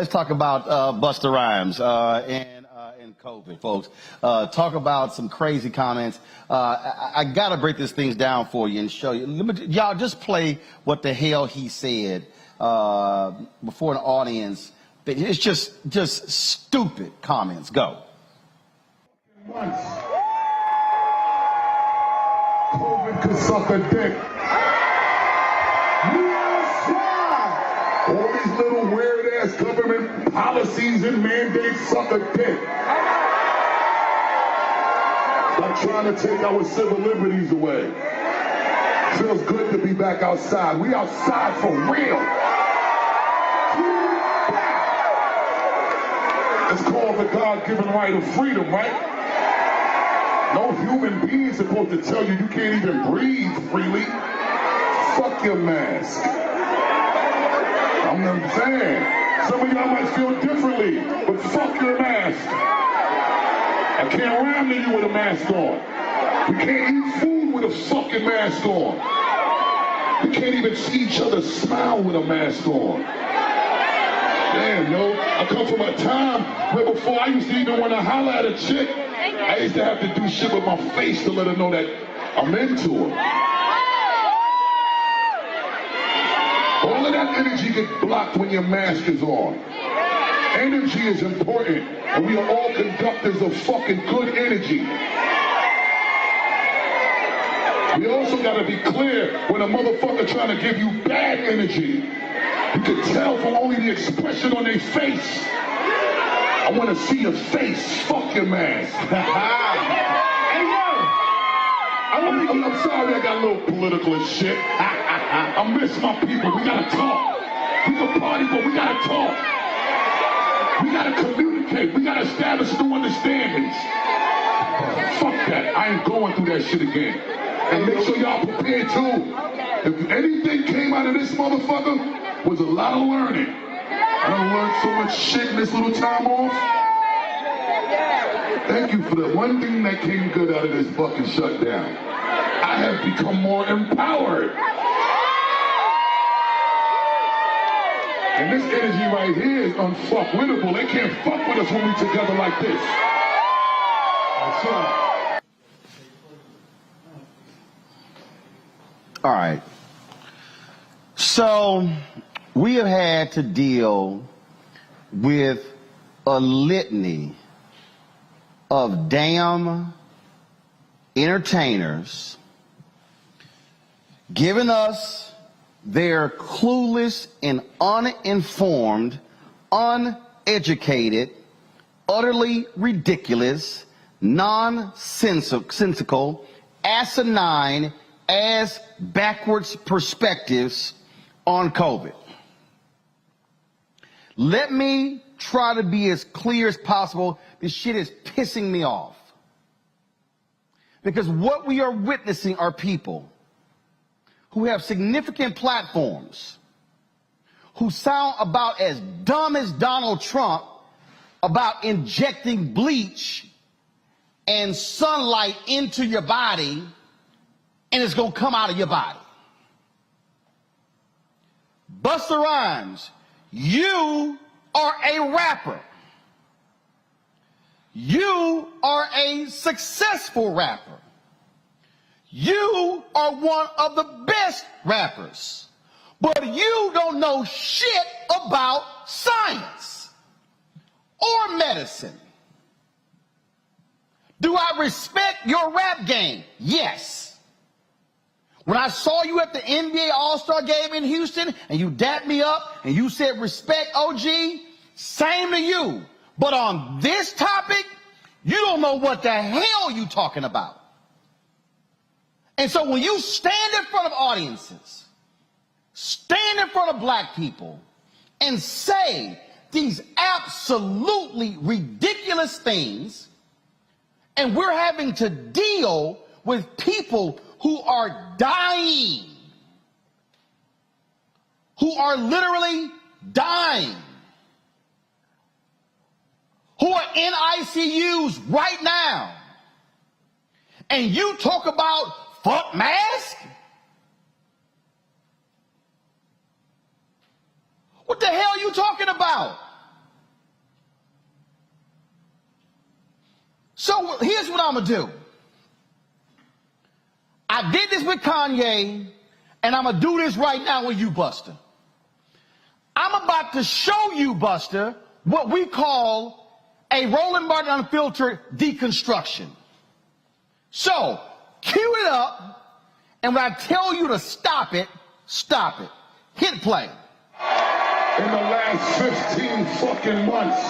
let's talk about Busta Rhymes and COVID, folks. Talk about some crazy comments. I got to break these things down for you and show you. Y'all just play what the hell he said before an audience. It's just stupid comments. Go. Once COVID could suck a dick. We outside. All these little weird-ass government policies and mandates suck a dick. Stop trying to take our civil liberties away. Feels good to be back outside. We outside for real. It's called the God-given right of freedom, right? No human being is supposed to tell you you can't even breathe freely. Fuck your mask. I'm saying. Some of y'all might feel differently, but fuck your mask. I can't rhyme to you with a mask on. We can't eat food with a fucking mask on. We can't even see each other smile with a mask on. Damn, yo, I come from a time where before I used to even want to holler at a chick, I used to have to do shit with my face to let her know that I'm into her. All of that energy gets blocked when your mask is on. Energy is important, and we are all conductors of fucking good energy. We also gotta be clear when a motherfucker trying to give you bad energy. You can tell from only the expression on their face. I want to see your face. Fuck your mask. Hey, yo. I'm sorry I got a little political and shit. I miss my people. We gotta talk. We can party, but we gotta talk. We gotta communicate. We gotta establish new understandings. Fuck that. I ain't going through that shit again. And make sure y'all prepared too. If anything came out of this motherfucker, was a lot of learning. I done learned so much shit in this little time off. Thank you for the one thing that came good out of this fucking shutdown. I have become more empowered. And this energy right here is unfuckwittable. They can't fuck with us when we together like this. That's right. All right. So we have had to deal with a litany of damn entertainers giving us their clueless and uninformed, uneducated, utterly ridiculous, nonsensical, asinine, ass backwards perspectives on COVID. Let me try to be as clear as possible. This shit is pissing me off. Because what we are witnessing are people who have significant platforms, who sound about as dumb as Donald Trump about injecting bleach and sunlight into your body, and it's gonna come out of your body. Busta Rhymes, you are a rapper. You are a successful rapper. You are one of the best rappers. But you don't know shit about science or medicine. Do I respect your rap game? Yes. When I saw you at the NBA All-Star game in Houston and you dapped me up and you said respect OG, same to you. But on this topic, you don't know what the hell you talking about. And so when you stand in front of audiences, stand in front of black people and say these absolutely ridiculous things, and we're having to deal with people who are dying, who are literally dying, who are in ICUs right now, and you talk about fuck mask? What the hell are you talking about? So here's what I'm going to do. I did this with Kanye, and I'm going to do this right now with you, Busta. I'm about to show you, Busta, what we call a Roland Martin Unfiltered deconstruction. So, cue it up, and when I tell you to stop it, stop it. Hit play. In the last 15 fucking months,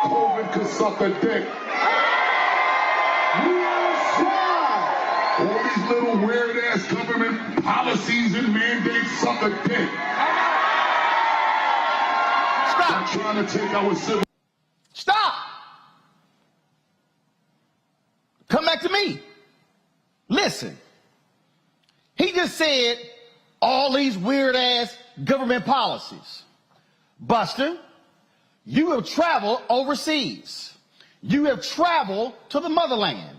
COVID could suck a dick. All these little weird-ass government policies and mandates suck a dick. Stop. They're trying to take our civil... Stop. Come back to me. Listen. He just said all these weird-ass government policies. Buster, you have traveled overseas. You have traveled to the motherland.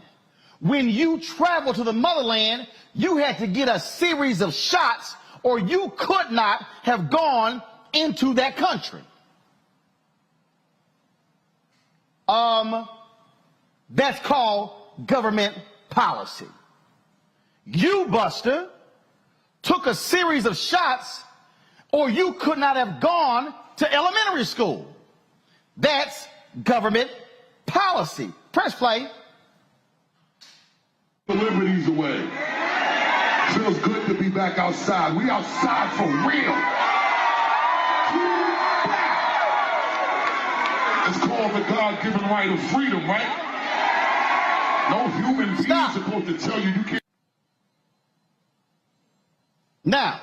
When you traveled to the motherland, you had to get a series of shots or you could not have gone into that country. That's called government policy. You, Buster, took a series of shots or you could not have gone to elementary school. That's government policy. Press play. The liberties away. Feels good to be back outside. We outside for real. It's called the God-given right of freedom, right? No human being is supposed to tell you can't. Now,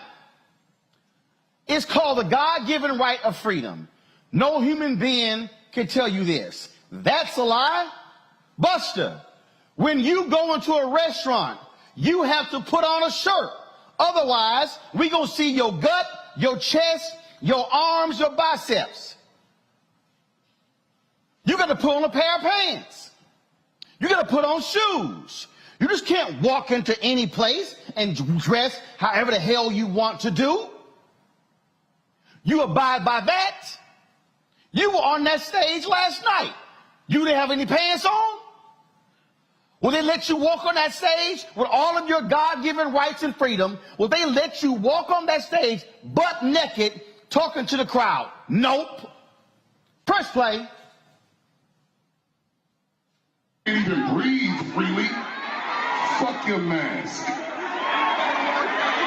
it's called the God-given right of freedom. No human being can tell you this. That's a lie. Buster, when you go into a restaurant, you have to put on a shirt. Otherwise, we gonna see your gut, your chest, your arms, your biceps. You gotta put on a pair of pants. You gotta put on shoes. You just can't walk into any place and dress however the hell you want to do. You abide by that. You were on that stage last night. You didn't have any pants on? Will they let you walk on that stage with all of your God-given rights and freedom? Will they let you walk on that stage butt naked talking to the crowd? Nope. Press play. Can't even breathe freely. Fuck your mask.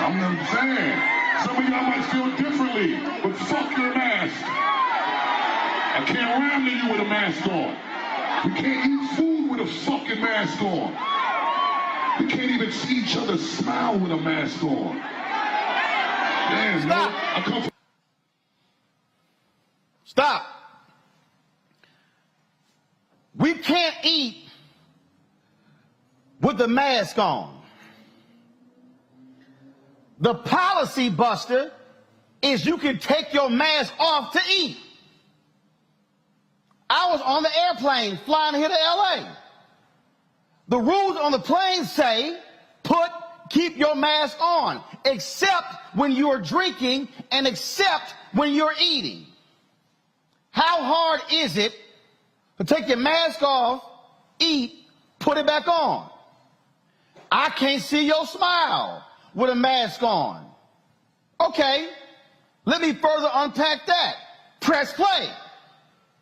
I'm saying. Some of y'all might feel differently, but fuck your mask. I can't rhyme to you with a mask on. We can't eat food with a fucking mask on. We can't even see each other smile with a mask on. Damn, Stop. yo, I come from... Stop. We can't eat with the mask on. The policy, Buster, is you can take your mask off to eat. I was on the airplane flying here to LA. The rules on the plane say, keep your mask on, except when you are drinking and except when you're eating. How hard is it to take your mask off, eat, put it back on? I can't see your smile with a mask on. Okay, let me further unpack that. Press play.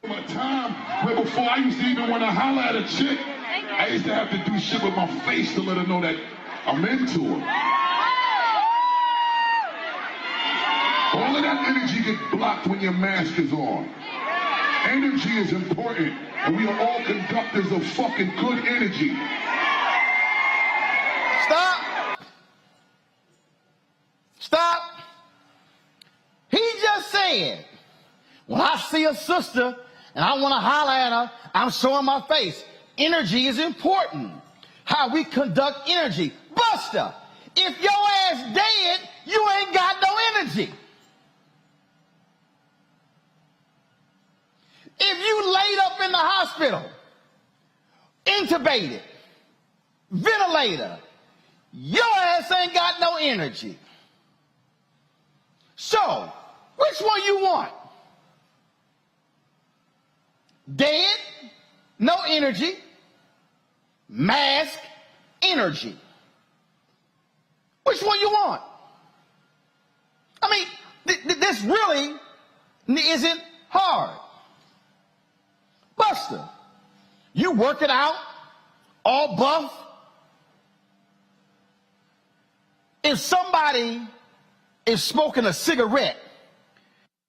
My time, where before I used to even want to holler at a chick, I used to have to do shit with my face to let her know that I'm into her. All of that energy gets blocked when your mask is on. Energy is important, and we are all conductors of fucking good energy. Stop. Stop. He just said, when I see a sister and I want to holler at her, I'm showing my face. Energy is important. How we conduct energy. Buster, if your ass dead, you ain't got no energy. If you laid up in the hospital, intubated, ventilator, your ass ain't got no energy. So, which one you want? Dead, no energy, mask, energy. Which one you want? I mean, this really isn't hard. Busta, you working out, all buff. If somebody is smoking a cigarette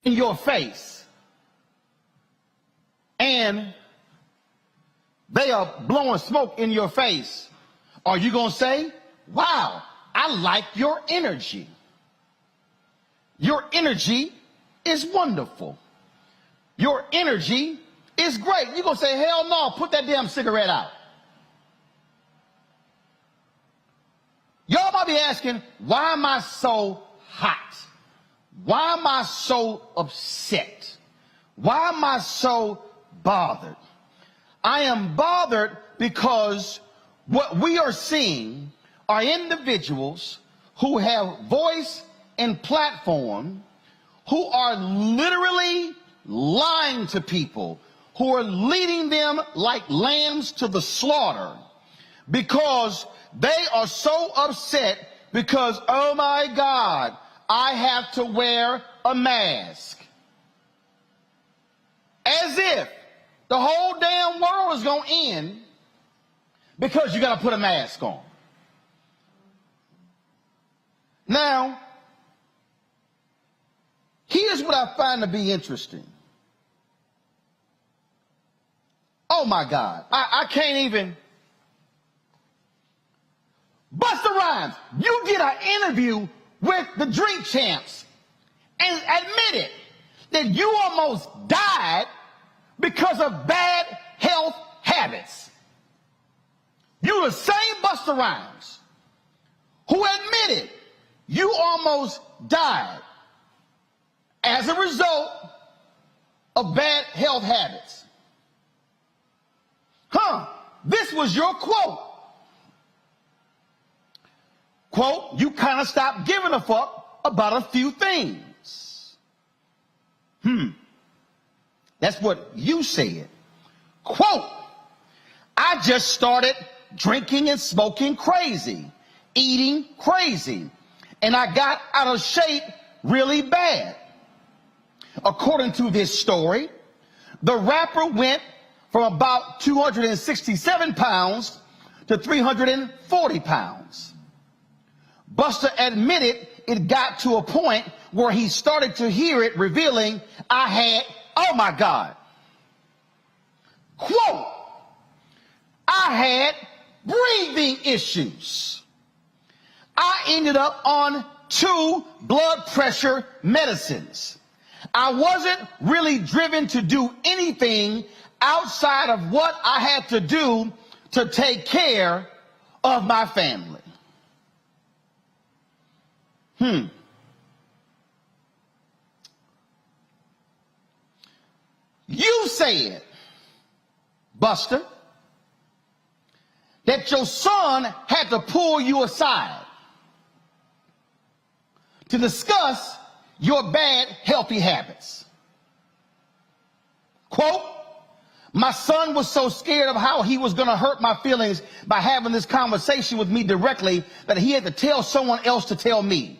in your face and they are blowing smoke in your face, are you going to say, wow, I like your energy? Your energy is wonderful. Your energy is great. You're going to say, hell no, put that damn cigarette out. Y'all might be asking, why am I so hot? Why am I so upset? Why am I so bothered? I am bothered because what we are seeing are individuals who have voice and platform, who are literally lying to people, who are leading them like lambs to the slaughter because they are so upset because, oh my God, I have to wear a mask. As if the whole damn world is going to end because you got to put a mask on. Now, here's what I find to be interesting. Oh my God, I can't even. Busta Rhymes, you did an interview with the Drink Champs and admitted that you almost died because of bad health habits. You the same Busta Rhymes who admitted you almost died as a result of bad health habits. This was your quote. Quote, you kind of stopped giving a fuck about a few things. That's what you said. Quote, I just started drinking and smoking crazy, eating crazy, and I got out of shape really bad. According to this story, the rapper went from about 267 pounds to 340 pounds. Busta admitted it got to a point where he started to hear it revealing, I had, oh my God. Quote, I had breathing issues. I ended up on 2 blood pressure medicines. I wasn't really driven to do anything outside of what I had to do to take care of my family. You said, Busta, that your son had to pull you aside to discuss your bad healthy habits. Quote, my son was so scared of how he was going to hurt my feelings by having this conversation with me directly that he had to tell someone else to tell me.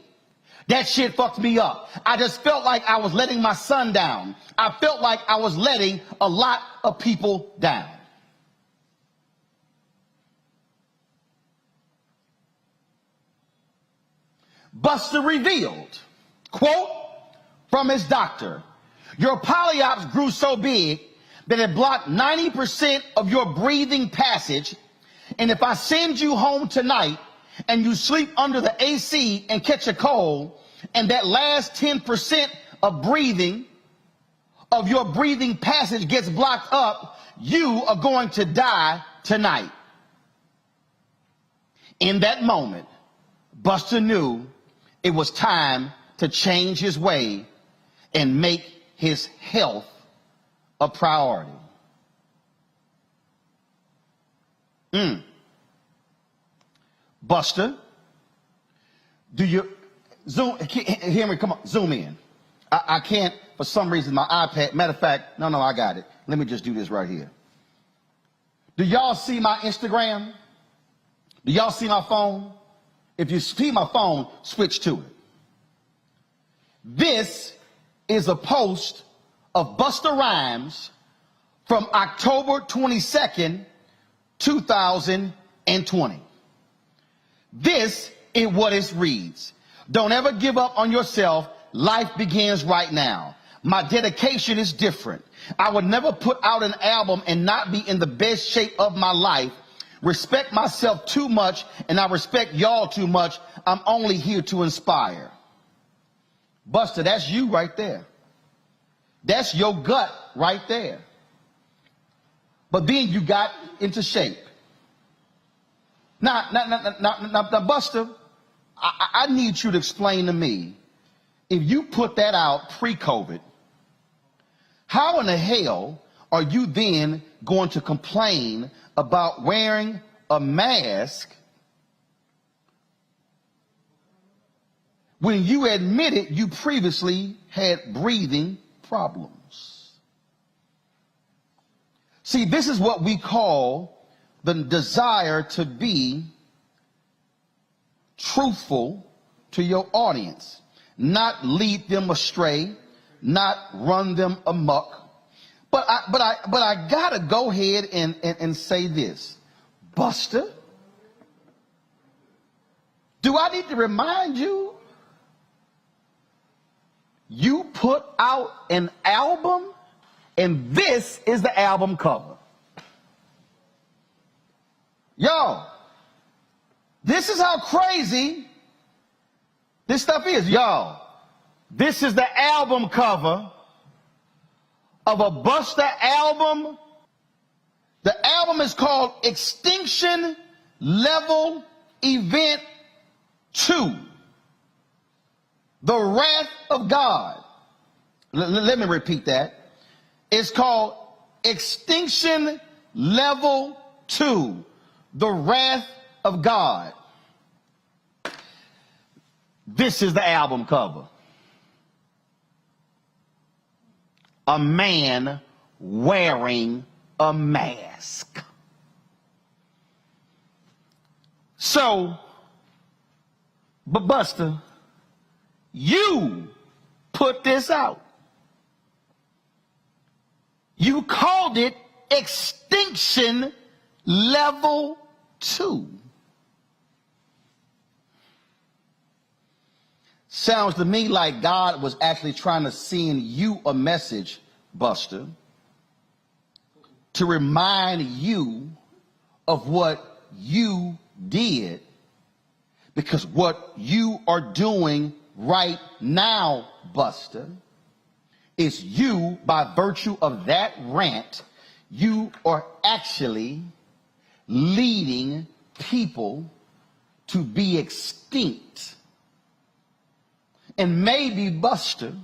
That shit fucked me up. I just felt like I was letting my son down. I felt like I was letting a lot of people down. Busta revealed, quote, from his doctor, your polyops grew so big that it blocked 90% of your breathing passage, and if I send you home tonight and you sleep under the AC and catch a cold, and that last 10% of breathing, of your breathing passage gets blocked up, you are going to die tonight. In that moment, Busta knew it was time to change his way and make his health a priority. Busta, do you zoom? Henry, come on, zoom in. I can't for some reason my iPad, matter of fact, no, I got it. Let me just do this right here. Do y'all see my Instagram? Do y'all see my phone? If you see my phone, switch to it. This is a post of Busta Rhymes from October 22nd, 2020. This is what it reads. Don't ever give up on yourself. Life begins right now. My dedication is different. I would never put out an album and not be in the best shape of my life. Respect myself too much, and I respect y'all too much. I'm only here to inspire. Busta, that's you right there. That's your gut right there. But then you got into shape. Now, Busta, I need you to explain to me, if you put that out pre-COVID, how in the hell are you then going to complain about wearing a mask when you admitted you previously had breathing problems? See, this is what we call the desire to be truthful to your audience, not lead them astray, not run them amok. But I gotta go ahead and say this. Busta, do I need to remind you? You put out an album, and this is the album cover. Yo, this is how crazy this stuff is. Yo, this is the album cover of a Busta album. The album is called Extinction Level Event 2. The Wrath of God. Let me repeat that. It's called Extinction Level 2. The Wrath of God. This is the album cover. A man wearing a mask. So, but Busta, you put this out. You called it Extinction Level 2. Sounds to me like God was actually trying to send you a message, Busta, to remind you of what you did, because what you are doing right now, Busta, is you, by virtue of that rant, you are actually leading people to be extinct. And maybe, Busta,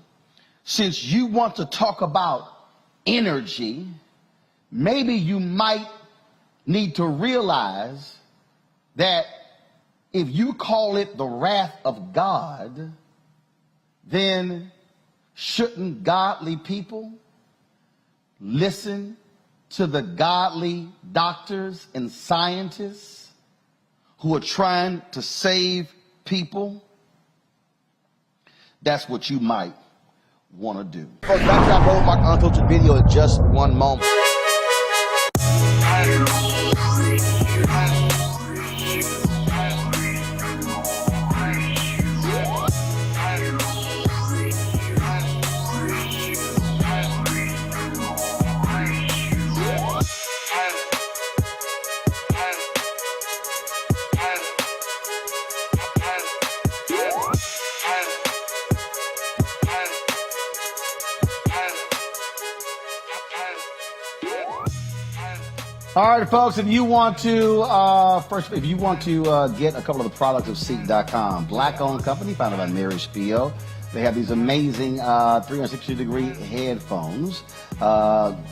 since you want to talk about energy, maybe you might need to realize that if you call it the wrath of God, then shouldn't godly people listen to the godly doctors and scientists who are trying to save people? That's what you might want to do. Folks, back to that Roland Unfiltered video in just one moment. All right, folks, if you want to, get a couple of the products of Seek.com, black-owned company founded by Mary Spio. They have these amazing 360-degree headphones,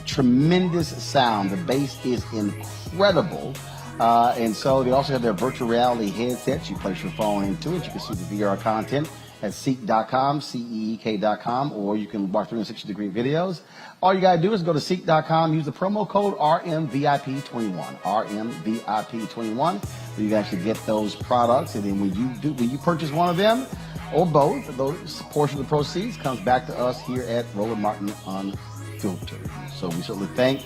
tremendous sound. The bass is incredible. And so they also have their virtual reality headsets. You place your phone into it. You can see the VR content at seek.com, seek.com, or you can watch 360-degree videos. All you got to do is go to seek.com, use the promo code RMVIP21, RMVIP21, so you can actually get those products. And then when you purchase one of them, or both, those portion of the proceeds comes back to us here at Roland Martin Unfiltered. So we certainly thank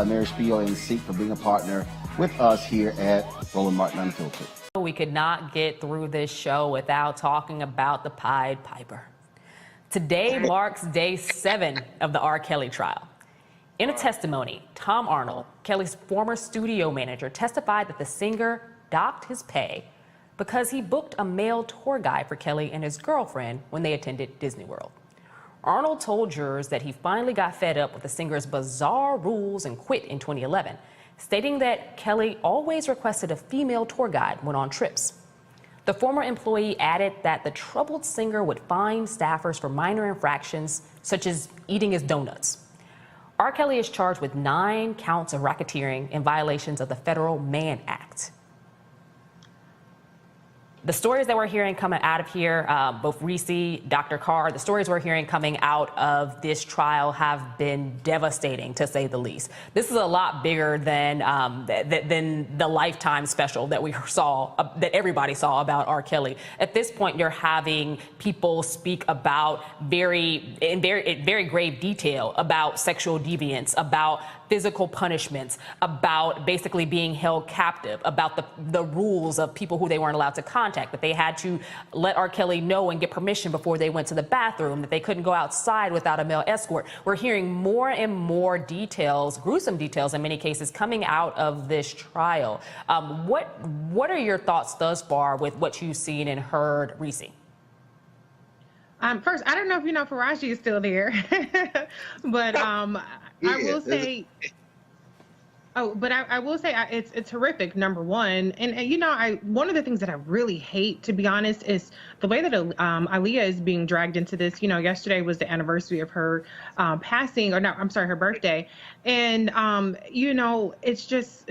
Mary Spiel and Seek for being a partner with us here at Roland Martin Unfiltered. We could not get through this show without talking about the Pied Piper. Today marks day 7 of the R. Kelly trial. In a testimony, Tom Arnold, Kelly's former studio manager, testified that the singer docked his pay because he booked a male tour guide for Kelly and his girlfriend when they attended Disney World. Arnold told jurors that he finally got fed up with the singer's bizarre rules and quit in 2011, stating that Kelly always requested a female tour guide when on trips. The former employee added that the troubled singer would fine staffers for minor infractions, such as eating his donuts. R. Kelly is charged with 9 counts of racketeering in violations of the Federal Mann Act. The stories that we're hearing coming out of here, both Reese, Dr. Carr, the stories we're hearing coming out of this trial have been devastating, to say the least. This is a lot bigger than the Lifetime special that we saw, that everybody saw about R. Kelly. At this point, you're having people speak about in very grave detail about sexual deviance, about physical punishments, about basically being held captive, about the rules of people who they weren't allowed to contact, that they had to let R. Kelly know and get permission before they went to the bathroom, that they couldn't go outside without a male escort. We're hearing more and more details, gruesome details in many cases, coming out of this trial. What are your thoughts thus far with what you've seen and heard, Reese? First, I don't know if you know Faraji is still there, but I will say, I will say it's horrific, number one. And you know, one of the things that I really hate, to be honest, is the way that Aaliyah is being dragged into this. You know, yesterday was the anniversary of her passing, or no, I'm sorry, her birthday. And, you know, it's just,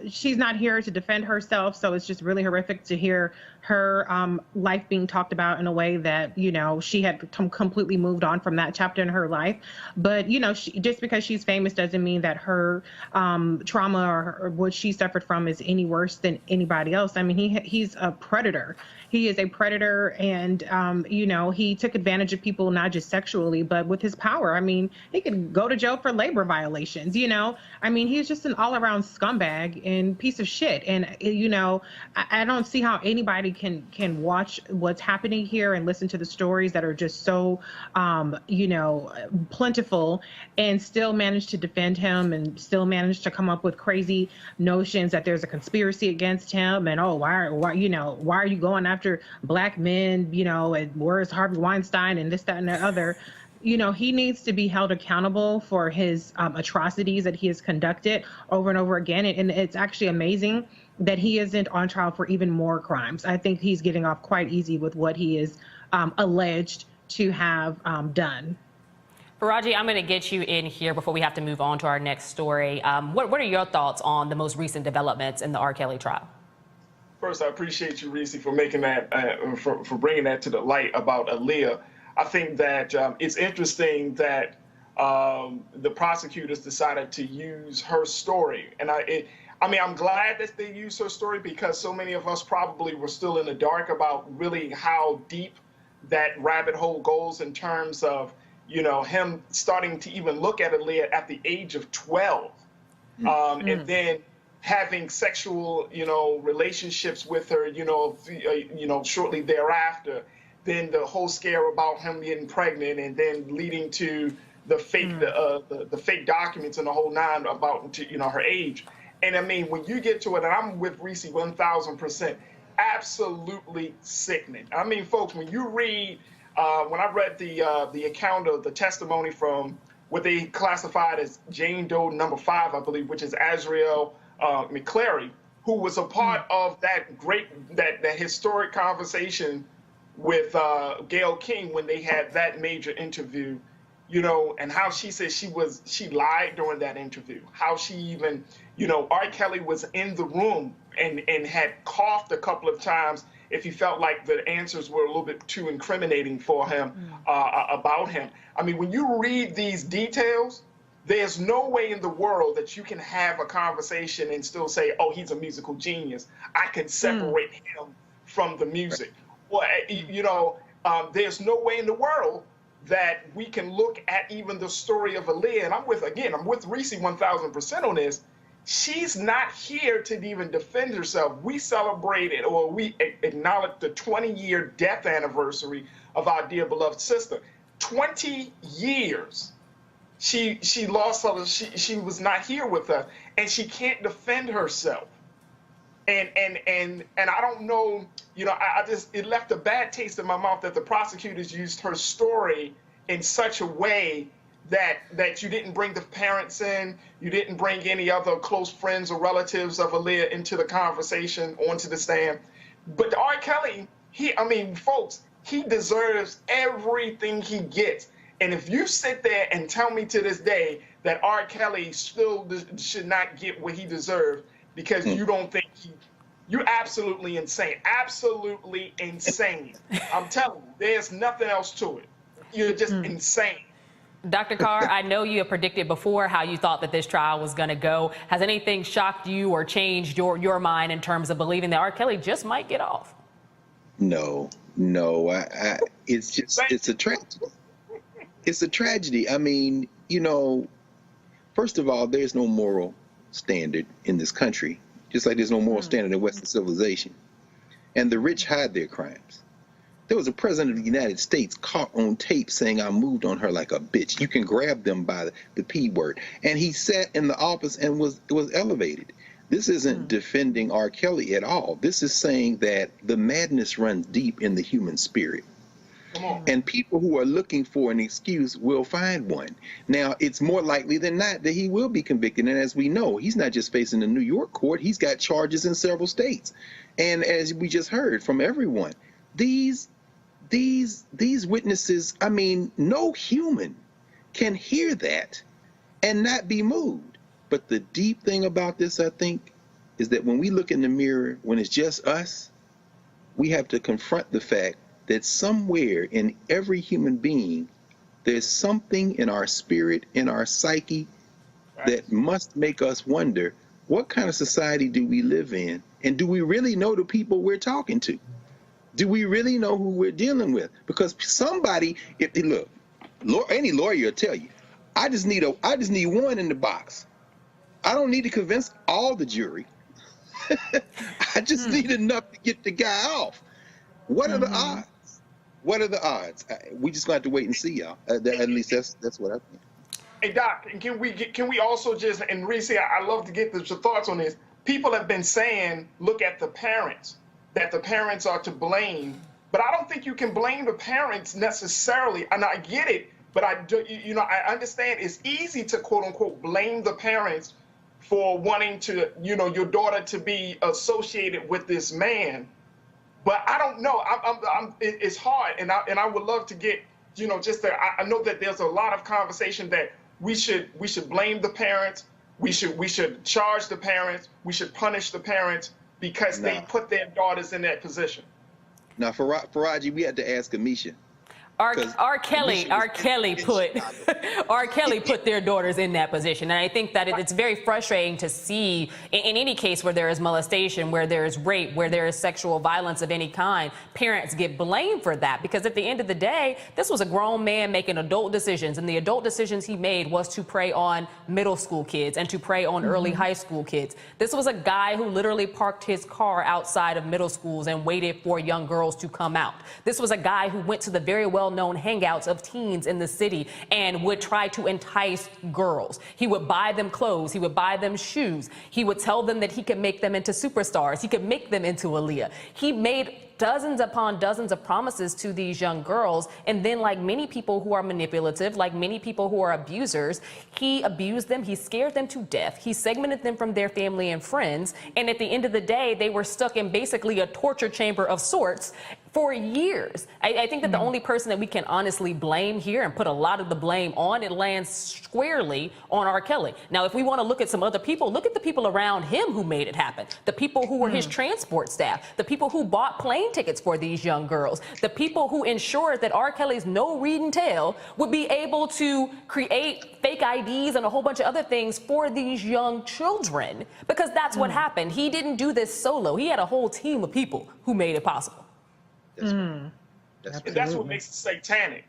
she's not here to defend herself. So it's just really horrific to hear her life being talked about in a way that, you know, she had completely moved on from that chapter in her life. But, you know, just because she's famous doesn't mean that her trauma or what she suffered from is any worse than anybody else. I mean, he's a predator. He is a predator, and, you know, he took advantage of people, not just sexually, but with his power. I mean, he could go to jail for labor violations, you know. I mean, he's just an all-around scumbag and piece of shit. And, you know, I don't see how anybody can watch what's happening here and listen to the stories that are just so, you know, plentiful, and still manage to defend him and still manage to come up with crazy notions that there's a conspiracy against him, and, oh, why you know, why are you going after Black men, you know, and where's Harvey Weinstein and this, that, and the other. You know, he needs to be held accountable for his atrocities that he has conducted over and over again. And it's actually amazing that he isn't on trial for even more crimes. I think he's getting off quite easy with what he is alleged to have done. Faraji, I'm going to get you in here before we have to move on to our next story. What are your thoughts on the most recent developments in the R. Kelly trial? First, I appreciate you, Reese, for making that, for bringing that to the light about Aaliyah. I think that it's interesting that the prosecutors decided to use her story, and I mean, I'm glad that they used her story, because so many of us probably were still in the dark about really how deep that rabbit hole goes in terms of, you know, him starting to even look at Aaliyah at the age of 12, and then having sexual, you know, relationships with her, you know, shortly thereafter. Then the whole scare about him getting pregnant, and then leading to the fake, the fake documents and the whole nine about, you know, her age. And I mean, when you get to it, and I'm with Reese 1000%, absolutely sickening. I mean, folks, when you read, when I read the account of the testimony from what they classified as Jane Doe number 5, I believe, which is Azriel McClary, who was a part of that that historic conversation with Gayle King when they had that major interview, you know, and how she said she lied during that interview, how she even, you know, R. Kelly was in the room and had coughed a couple of times if he felt like the answers were a little bit too incriminating for him about him. I mean, when you read these details, there's no way in the world that you can have a conversation and still say, oh, he's a musical genius. I can separate him from the music. Well, you know, there's no way in the world that we can look at even the story of Aaliyah. And I'm with Reese 1000% on this. She's not here to even defend herself. We celebrated, or we acknowledged the 20-year death anniversary of our dear beloved sister. 20 years. She lost her, she was not here with us, and she can't defend herself. And I don't know, you know, it left a bad taste in my mouth that the prosecutors used her story in such a way that you didn't bring the parents in, you didn't bring any other close friends or relatives of Aaliyah into the conversation, onto the stand. But R. Kelly, folks, he deserves everything he gets. And if you sit there and tell me to this day that R. Kelly still should not get what he deserves because you don't think you're absolutely insane. Absolutely insane. I'm telling you, there's nothing else to it. You're just insane. Dr. Carr, I know you have predicted before how you thought that this trial was going to go. Has anything shocked you or changed your mind in terms of believing that R. Kelly just might get off? No. It's a tragedy. It's a tragedy. I mean, you know, first of all, there's no moral standard in this country, just like there's no moral standard in Western civilization. And the rich hide their crimes. There was a president of the United States caught on tape saying, I moved on her like a bitch. You can grab them by the P word. And he sat in the office and was elevated. This isn't defending R. Kelly at all. This is saying that the madness runs deep in the human spirit. And people who are looking for an excuse will find one. Now, it's more likely than not that he will be convicted. And as we know, he's not just facing a New York court. He's got charges in several states. And as we just heard from everyone, these witnesses, I mean, no human can hear that and not be moved. But the deep thing about this, I think, is that when we look in the mirror, when it's just us, we have to confront the fact that somewhere in every human being, there's something in our spirit, in our psyche, that must make us wonder, what kind of society do we live in? And do we really know the people we're talking to? Do we really know who we're dealing with? Because somebody, look, any lawyer will tell you, I just need one in the box. I don't need to convince all the jury. I just need enough to get the guy off. What are the odds? What are the odds? We just got to wait and see, y'all. At least that's what I think. Hey, Doc, can we also just, and Reese, I love to get your thoughts on this. People have been saying, look at the parents, that the parents are to blame. But I don't think you can blame the parents necessarily. And I get it, but I understand it's easy to, quote unquote, blame the parents for wanting to, your daughter to be associated with this man. But I don't know. It's hard, and I would love to get, I know that there's a lot of conversation that we should blame the parents. We should charge the parents. We should punish the parents because they put their daughters in that position. Now, Faraji, we had to ask Amisha. R. Kelly put their daughters in that position. And I think that it's very frustrating to see in any case where there is molestation, where there is rape, where there is sexual violence of any kind, parents get blamed for that. Because at the end of the day, this was a grown man making adult decisions. And the adult decisions he made was to prey on middle school kids and to prey on early high school kids. This was a guy who literally parked his car outside of middle schools and waited for young girls to come out. This was a guy who went to the very well-known hangouts of teens in the city and would try to entice girls. He would buy them clothes. He would buy them shoes. He would tell them that he could make them into superstars. He could make them into Aaliyah. He made dozens upon dozens of promises to these young girls. And then, like many people who are manipulative, like many people who are abusers, he abused them. He scared them to death. He segmented them from their family and friends. And at the end of the day, they were stuck in basically a torture chamber of sorts for years. I think that the only person that we can honestly blame here and put a lot of the blame on, it lands squarely on R. Kelly. Now, if we want to look at some other people, look at the people around him who made it happen. The people who were his transport staff, the people who bought plane tickets for these young girls, the people who ensured that R. Kelly's no read and tell would be able to create fake IDs and a whole bunch of other things for these young children, because that's what happened. He didn't do this solo. He had a whole team of people who made it possible. That's right. And that's what makes it satanic.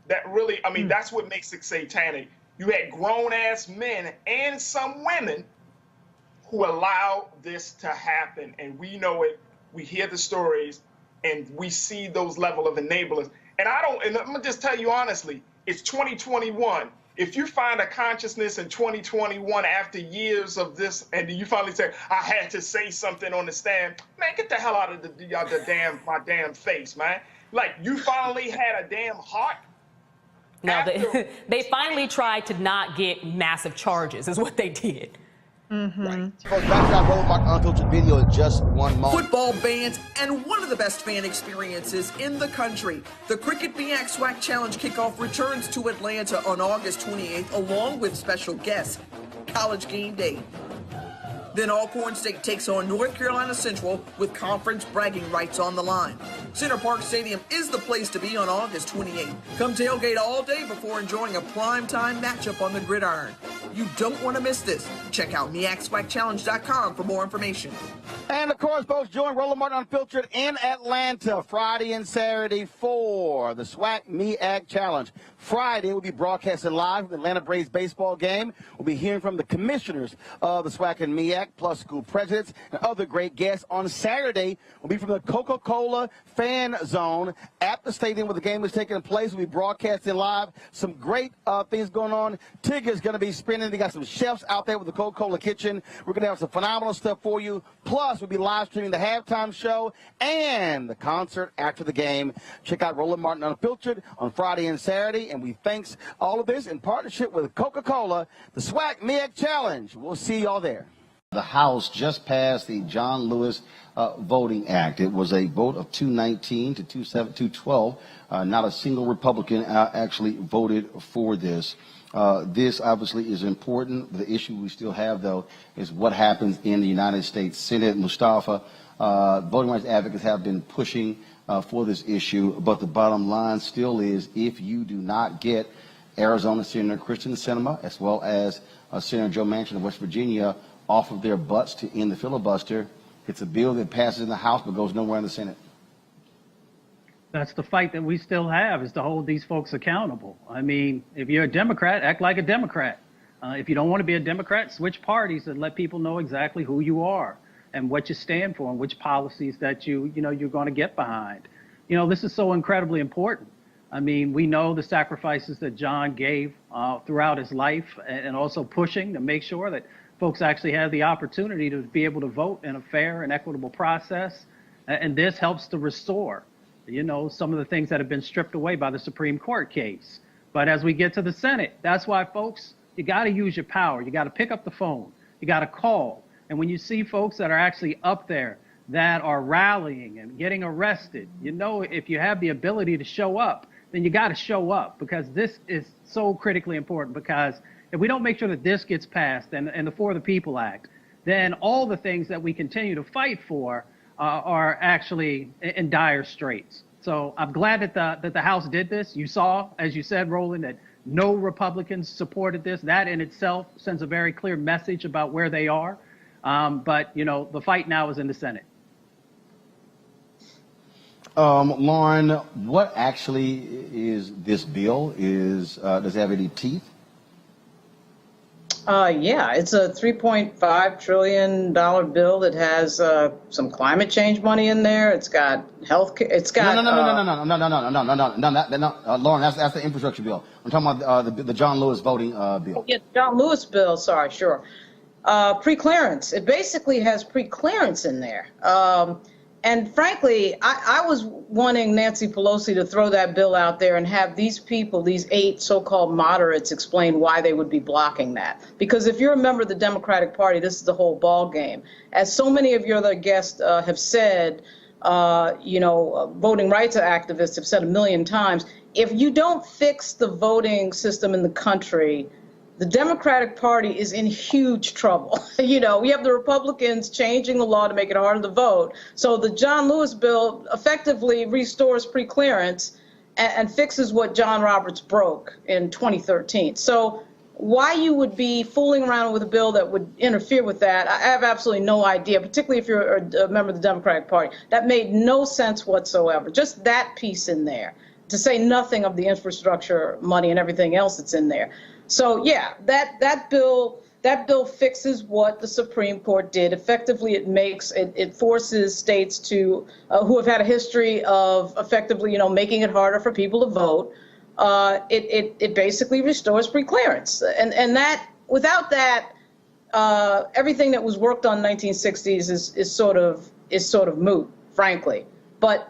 That really, I mean, that's what makes it satanic. You had grown-ass men and some women who allowed this to happen. And we know it. We hear the stories, and we see those level of enablers. And and I'm going to just tell you honestly, it's 2021. If you find a consciousness in 2021 after years of this, and you finally say, I had to say something on the stand, man, get the hell out of my damn face, man. Like, you finally had a damn heart. No, they finally tried to not get massive charges, is what they did. Right. Folks, back to our Roland Martin Unfiltered video in just one moment. Football bans and one of the best fan experiences in the country. The Cricket MEAC SWAC Challenge kickoff returns to Atlanta on August 28th, along with special guests, College Game Day. Then Alcorn State takes on North Carolina Central with conference bragging rights on the line. Center Park Stadium is the place to be on August 28th. Come tailgate all day before enjoying a primetime matchup on the gridiron. You don't want to miss this. Check out MEACSWACChallenge.com for more information. And of course, folks, join Roland Martin Unfiltered in Atlanta Friday and Saturday for the SWAC MEAC Challenge. Friday, we'll be broadcasting live the Atlanta Braves baseball game. We'll be hearing from the commissioners of the SWAC and MEAC, plus school presidents and other great guests. On Saturday, we'll be from the Coca-Cola fan zone at the stadium where the game is taking place. We'll be broadcasting live. Some great things going on. Tigger's going to be spinning. They got some chefs out there with the Coca-Cola kitchen. We're going to have some phenomenal stuff for you. Plus, we'll be live streaming the halftime show and the concert after the game. Check out Roland Martin Unfiltered on Friday and Saturday. And we thanks all of this in partnership with Coca-Cola, the SWAC MEAC Challenge. We'll see y'all there. The House just passed the John Lewis Voting Act. It was a vote of 219 to 212. Not a single Republican actually voted for this. This obviously is important. The issue we still have, though, is what happens in the United States Senate. Mustafa, voting rights advocates have been pushing for this issue, but the bottom line still is if you do not get Arizona Senator Kristen Sinema as well as Senator Joe Manchin of West Virginia off of their butts to end the filibuster, it's a bill that passes in the House but goes nowhere in the Senate. That's the fight that we still have, is to hold these folks accountable. I mean, if you're a Democrat, act like a Democrat. If you don't want to be a Democrat, switch parties and let people know exactly who you are and what you stand for and which policies that you're going to get behind. This is so incredibly important. I mean, we know the sacrifices that John gave throughout his life, and also pushing to make sure that folks actually have the opportunity to be able to vote in a fair and equitable process. And this helps to restore, some of the things that have been stripped away by the Supreme Court case. But as we get to the Senate, that's why, folks, you got to use your power. You got to pick up the phone. You got to call. And when you see folks that are actually up there that are rallying and getting arrested, if you have the ability to show up, then you got to show up, because this is so critically important. Because if we don't make sure that this gets passed and the For the People Act, then all the things that we continue to fight for are actually in dire straits. So I'm glad that the House did this. You saw, as you said, Roland, that no Republicans supported this. That in itself sends a very clear message about where they are. But the fight now is in the Senate. Lauren, what actually is this bill? Does it have any teeth? Yeah, it's a $3.5 trillion bill that has some climate change money in there. It's got health care. It's got no, Lauren, that's the infrastructure bill. I'm talking about the John Lewis voting bill. Yeah, John Lewis bill. Sorry, sure. Pre-clearance. It basically has pre-clearance in there. And frankly, I was wanting Nancy Pelosi to throw that bill out there and have these people, these 8 so-called moderates, explain why they would be blocking that. Because if you're a member of the Democratic Party, this is the whole ball game. As so many of your other guests have said, voting rights activists have said a million times, if you don't fix the voting system in the country, the Democratic Party is in huge trouble. We have the Republicans changing the law to make it harder to vote. So the John Lewis bill effectively restores preclearance and fixes what John Roberts broke in 2013. So why you would be fooling around with a bill that would interfere with that, I have absolutely no idea, particularly if you're a member of the Democratic Party. That made no sense whatsoever. Just that piece in there, to say nothing of the infrastructure money and everything else that's in there. So yeah, that bill fixes what the Supreme Court did. Effectively, it forces states to who have had a history of effectively, making it harder for people to vote. It basically restores preclearance, and that without that, everything that was worked on in the 1960s is sort of moot, frankly. But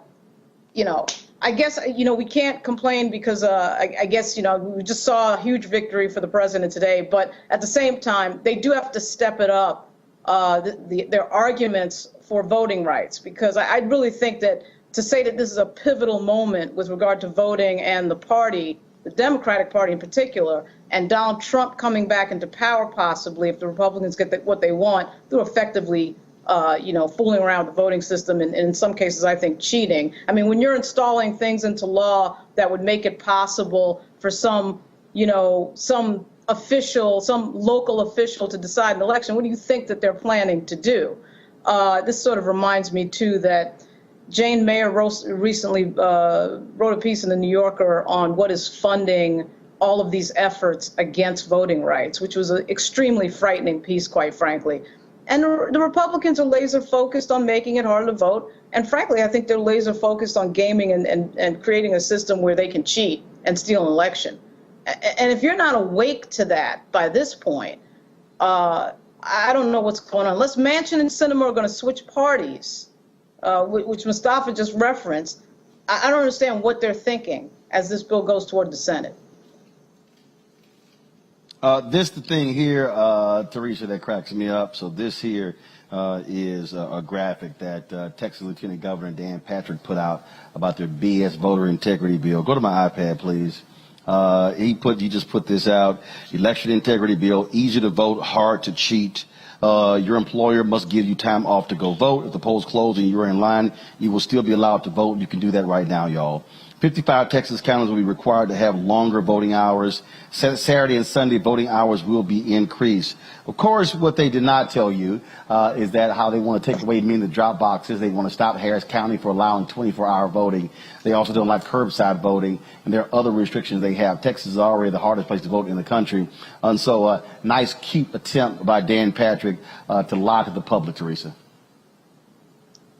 I guess, we can't complain because I guess, we just saw a huge victory for the president today. But at the same time, they do have to step it up, their arguments for voting rights, because I really think that to say that this is a pivotal moment with regard to voting and the party, the Democratic Party in particular, and Donald Trump coming back into power possibly if the Republicans get what they want through effectively fooling around with the voting system and in some cases, I think, cheating. I mean, when you're installing things into law that would make it possible for some local official to decide an election, what do you think that they're planning to do? This sort of reminds me, too, that Jane Mayer recently wrote a piece in the New Yorker on what is funding all of these efforts against voting rights, which was an extremely frightening piece, quite frankly. And the Republicans are laser focused on making it harder to vote. And frankly, I think they're laser focused on gaming and creating a system where they can cheat and steal an election. And if you're not awake to that by this point, I don't know what's going on. Unless Manchin and Sinema are going to switch parties, which Mustafa just referenced, I don't understand what they're thinking as this bill goes toward the Senate. This the thing here, Teresa, that cracks me up. So this here is a graphic that Texas Lieutenant Governor Dan Patrick put out about their BS voter integrity bill. Go to my iPad, please. He just put this out. Election integrity bill, easy to vote, hard to cheat. Your employer must give you time off to go vote. If the polls close and you're in line, you will still be allowed to vote. You can do that right now, y'all. 55 Texas counties will be required to have longer voting hours. Saturday and Sunday voting hours will be increased. Of course, what they did not tell you is that how they want to take away the drop boxes. They want to stop Harris County for allowing 24-hour voting. They also don't like curbside voting, and there are other restrictions they have. Texas is already the hardest place to vote in the country. And so nice, cute attempt by Dan Patrick to lie to the public, Teresa.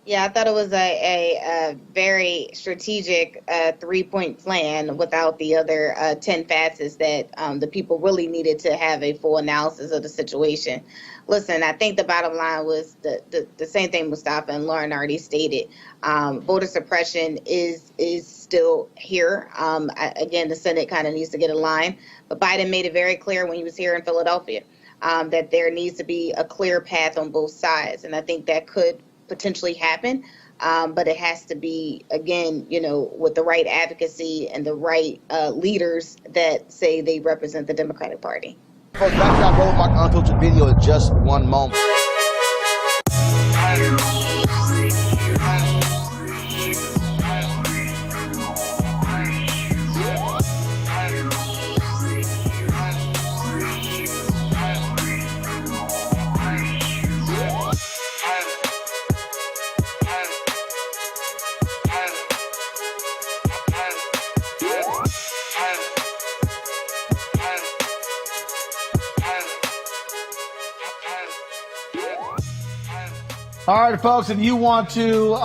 Yeah, I thought it was a very strategic 3-point plan without the other 10 facets that the people really needed to have a full analysis of the situation. Listen, I think the bottom line was the same thing Mustafa and Lauren already stated. Voter suppression is still here. Again, the Senate kind of needs to get in line. But Biden made it very clear when he was here in Philadelphia that there needs to be a clear path on both sides. And I think that could potentially happen, but it has to be, again, with the right advocacy and the right leaders that say they represent the Democratic Party. Folks, back to our Roland Mark Unfiltered video in just one moment. All right, folks, if you want to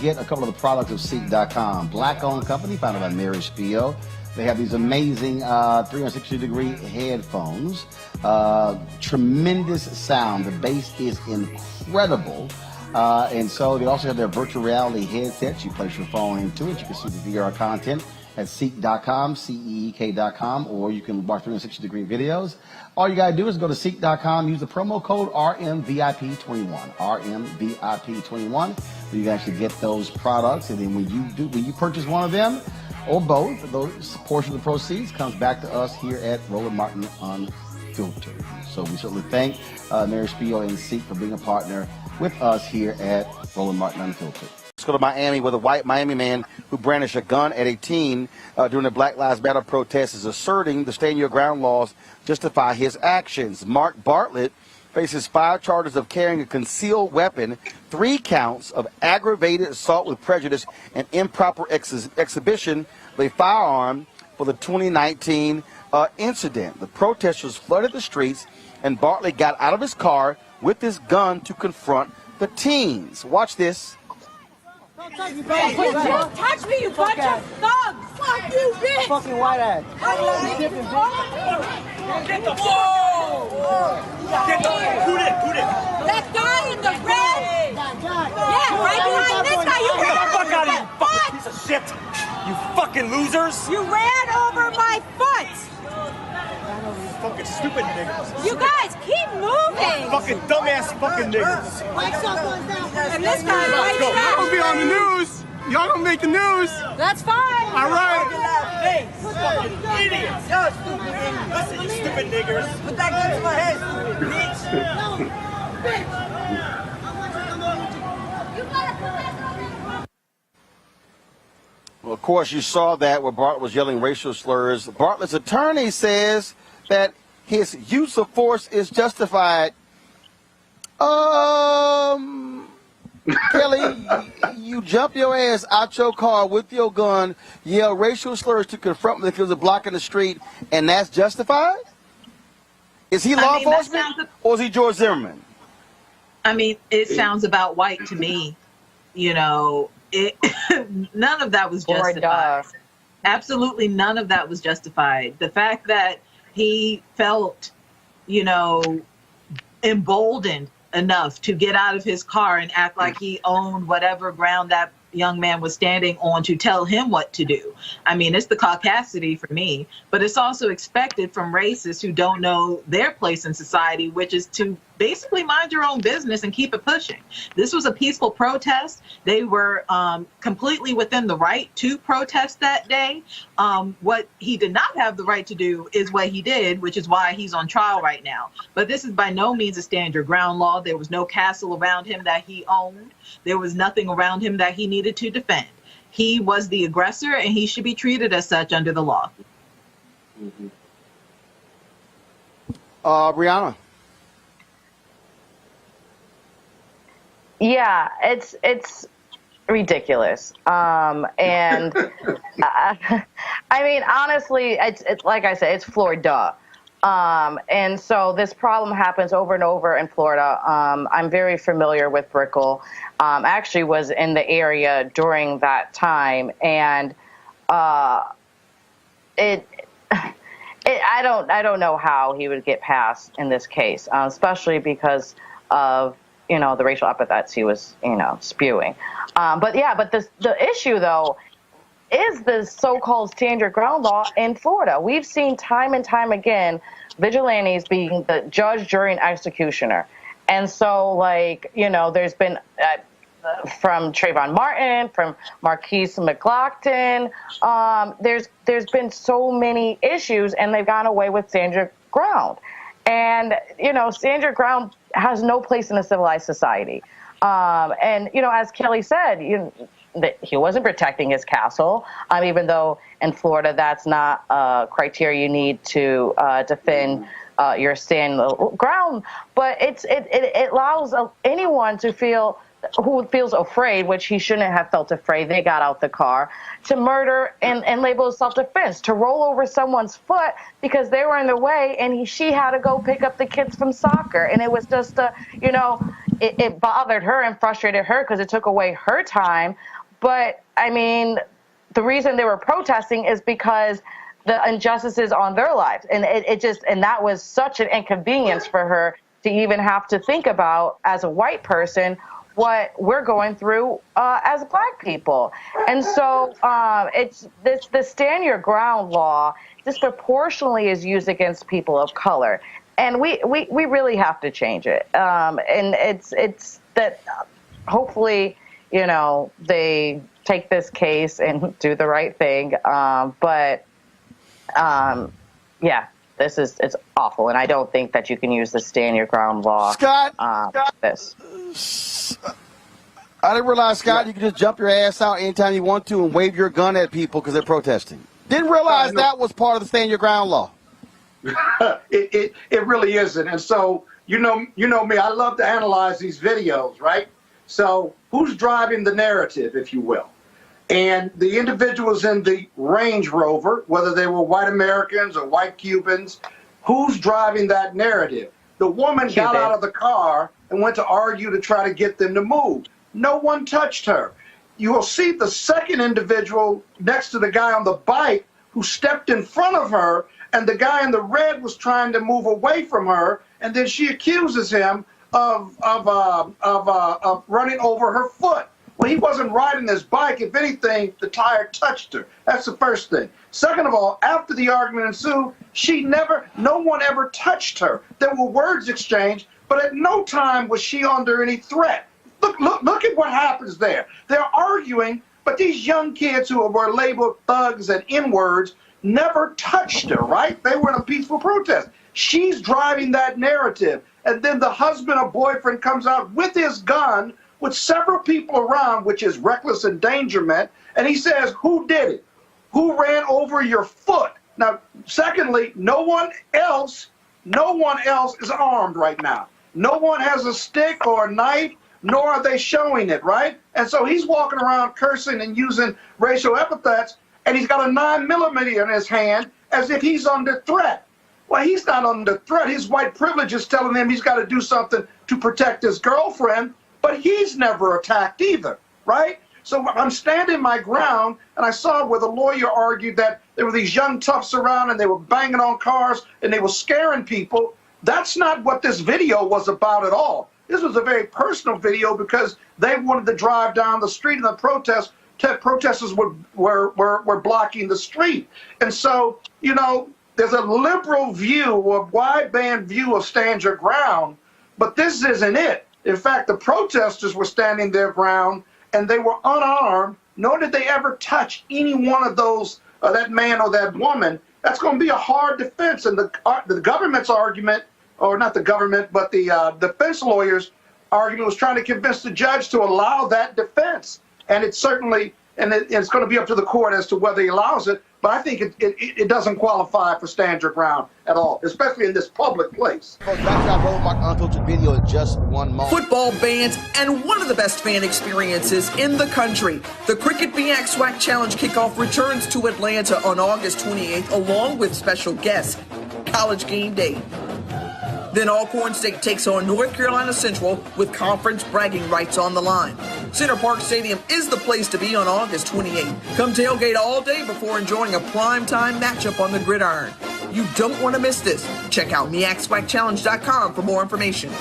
get a couple of the products of Seek.com, black-owned company founded by Mary Spio. They have these amazing 360-degree headphones, tremendous sound. The bass is incredible. And so they also have their virtual reality headsets. You place your phone into it. You can see the VR content. at seek.com, seek.com, or you can watch 360-degree videos. All you got to do is go to seek.com, use the promo code RMVIP21, RMVIP21, so you can actually get those products. And then when you purchase one of them, or both, those portion of the proceeds comes back to us here at Roland Martin Unfiltered. So we certainly thank Mary Spiel and Seek for being a partner with us here at Roland Martin Unfiltered. Let's go to Miami, where the white Miami man who brandished a gun at a teen during the Black Lives Matter protest is asserting the Stand Your Ground laws justify his actions. Mark Bartlett faces 5 charges of carrying a concealed weapon, 3 counts of aggravated assault with prejudice, and improper exhibition of a firearm for the 2019 incident. The protesters flooded the streets, and Bartlett got out of his car with his gun to confront the teens. Watch this. Don't touch me, touch me, you bunch of thugs! Fuck you, bitch! Fucking white ass. Get the whoa! Who did? That guy in the red? Yeah, right behind this guy. You ran over my foot! Piece of shit! You fucking losers! You ran over my foot! Fucking stupid niggas. You guys keep moving. Fucking dumbass fucking niggas. And this guy right now. Y'all gonna be on the news. Y'all gonna make the news. That's fine. All right. Fucking idiots. Y'all stupid niggas. Listen, you stupid niggers. Put that gun to my head, bitch. Well, of course, you saw that where Bartlett was yelling racial slurs. Bartlett's attorney says that his use of force is justified. Kelly, you jump your ass out your car with your gun, yell racial slurs to confront me if there's a block in the street, and that's justified? Is he law enforcement or is he George Zimmerman? I mean, it sounds about white to me. You know, none of that was justified. Absolutely none of that was justified. The fact that he felt, you know, emboldened enough to get out of his car and act like he owned whatever ground that young man was standing on to tell him what to do. I mean, it's the caucasity for me, but it's also expected from racists who don't know their place in society, which is to basically mind your own business and keep it pushing. This was a peaceful protest. They were completely within the right to protest that day. What he did not have the right to do is what he did, which is why he's on trial right now. But this is by no means a stand your ground law. There was no castle around him that he owned. There was nothing around him that he needed to defend. He was the aggressor, and he should be treated as such under the law. Brianna. Yeah, it's ridiculous. And I mean, honestly, it's like I said, it's Florida. And so this problem happens over and over in Florida. I'm very familiar with Brickell. I actually was in the area during that time, and I don't know how he would get passed in this case, especially because of, you know, the racial epithets he was, you know, spewing. But the issue though is the so-called stand your ground law in Florida. We've seen time and time again vigilantes being the judge, jury, and executioner. And so, like, you know, there's been from Trayvon Martin, from Marquise McLaughlin, there's been so many issues, and they've gone away with stand your ground. And, you know, stand your ground has no place in a civilized society. And, you know, as Kelly said, that he wasn't protecting his castle, even though in Florida that's not a criteria you need to defend your stand ground. But it allows anyone to feel who feels afraid, which he shouldn't have felt afraid. They got out the car to murder and label it self-defense, to roll over someone's foot because they were in the way, and she had to go pick up the kids from soccer. And it was just, you know, it bothered her and frustrated her because it took away her time. But I mean, the reason they were protesting is because the injustices on their lives, and and that was such an inconvenience for her to even have to think about as a white person what we're going through as Black people. And so it's the stand your ground law disproportionately is used against people of color. And we really have to change it. And it's that hopefully, you know, they take this case and do the right thing. Yeah, it's awful. And I don't think that you can use the stand your ground law. Scott, this. I didn't realize, Scott, you can just jump your ass out anytime you want to and wave your gun at people because they're protesting. Didn't realize that was part of the stand your ground law. It really isn't. And so, you know me, I love to analyze these videos, right? So who's driving the narrative, if you will? And the individuals in the Range Rover, whether they were white Americans or white Cubans, who's driving that narrative? The woman got out of the car and went to argue to try to get them to move. No one touched her. You will see the second individual next to the guy on the bike who stepped in front of her, and the guy in the red was trying to move away from her, and then she accuses him of running over her foot. Well, he wasn't riding his bike. If anything, the tire touched her. That's the first thing. Second of all, after the argument ensued, no one ever touched her. There were words exchanged, but at no time was she under any threat. Look at what happens there. They're arguing, but these young kids who were labeled thugs and N-words never touched her, right? They were in a peaceful protest. She's driving that narrative. And then the husband or boyfriend comes out with his gun with several people around, which is reckless endangerment, and he says, who did it? Who ran over your foot? Now, secondly, no one else is armed right now. No one has a stick or a knife, nor are they showing it, right? And so he's walking around cursing and using racial epithets, and he's got a 9mm in his hand as if he's under threat. Well, he's not under threat. His white privilege is telling him he's got to do something to protect his girlfriend, but he's never attacked either, right? So I'm standing my ground, and I saw where the lawyer argued that there were these young toughs around and they were banging on cars and they were scaring people. That's not what this video was about at all. This was a very personal video because they wanted to drive down the street and the protesters were blocking the street. And so, you know, there's a liberal view, a wideband view of stand your ground, but this isn't it. In fact, the protesters were standing their ground and they were unarmed, nor did they ever touch any one of those, that man or that woman. That's going to be a hard defense. And the government's argument, or not the government, but the defense lawyers' argument was trying to convince the judge to allow that defense. And it's certainly, it's going to be up to the court as to whether he allows it. But I think it doesn't qualify for stand your ground at all, especially in this public place. Unfiltered video in just one moment. Football bands and one of the best fan experiences in the country. The Cricket BX SWAC Challenge kickoff returns to Atlanta on August 28th, along with special guests, College Game Day. Then Alcorn State takes on North Carolina Central with conference bragging rights on the line. Center Park Stadium is the place to be on August 28th. Come tailgate all day before enjoying a primetime matchup on the gridiron. You don't want to miss this. Check out MEACSWACChallenge.com for more information.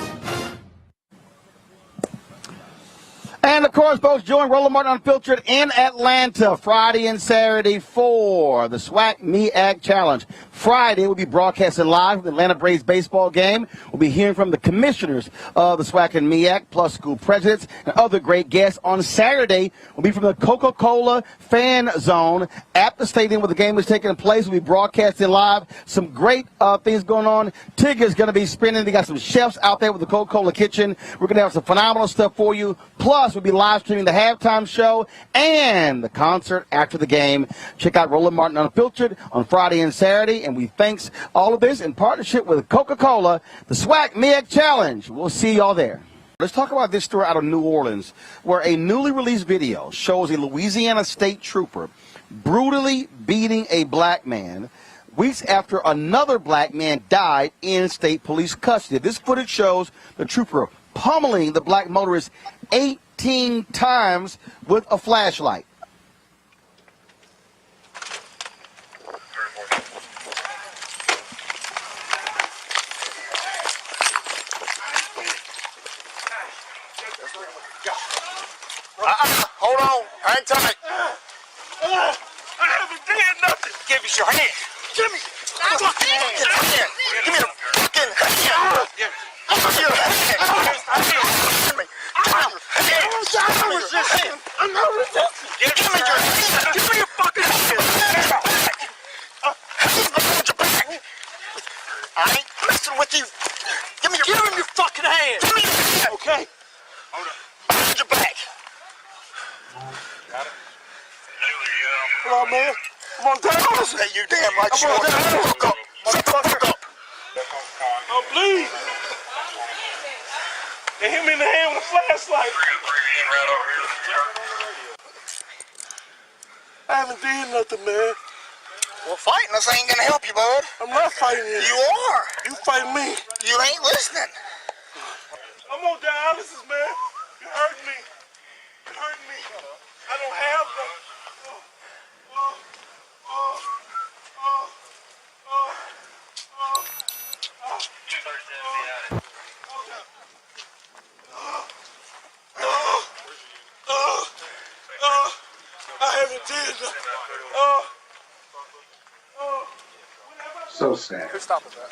And, of course, folks, join Roland Unfiltered in Atlanta Friday and Saturday for the SWAC MEAC Challenge. Friday, we'll be broadcasting live from the Atlanta Braves baseball game. We'll be hearing from the commissioners of the SWAC and MEAC, plus school presidents and other great guests. On Saturday, we'll be from the Coca-Cola fan zone at the stadium where the game is taking place. We'll be broadcasting live. Some great things going on. Tigger's going to be spinning. They got some chefs out there with the Coca-Cola kitchen. We're going to have some phenomenal stuff for you. Plus, we'll be live streaming the halftime show and the concert after the game. Check out Roland Martin Unfiltered on Friday and Saturday. And we thanks all of this in partnership with Coca-Cola, the SWAC MEAC Challenge. We'll see y'all there. Let's talk about this story out of New Orleans, where a newly released video shows a Louisiana state trooper brutally beating a black man weeks after another black man died in state police custody. This footage shows the trooper pummeling the black motorist 18 times with a flashlight. Go. Hold on. Hang tight. I haven't done nothing. Give us your hand. Give me your fucking hand. Give me your fucking hand. Give me your hand. Give me I'm resisting. I'm not resisting. Give me your hand. Give me your fucking hand. I want your back. I ain't messing with you. Give him your fucking hand. Give me your hand. Okay. Hold up. I want your back. Got it. Come on, man. Come on down. Hey, you damn right you want to fuck up. Shut the fuck up. I'm bleeding. They hit me in the hand with a flashlight. I haven't done nothing, man. Well, fighting us ain't gonna help you, bud. I'm not fighting you. You are. You fight me. You ain't listening. I'm on dialysis, man. You hurt me. You hurt me. I don't have the... I haven't did nothing. So sad. Who stopped that?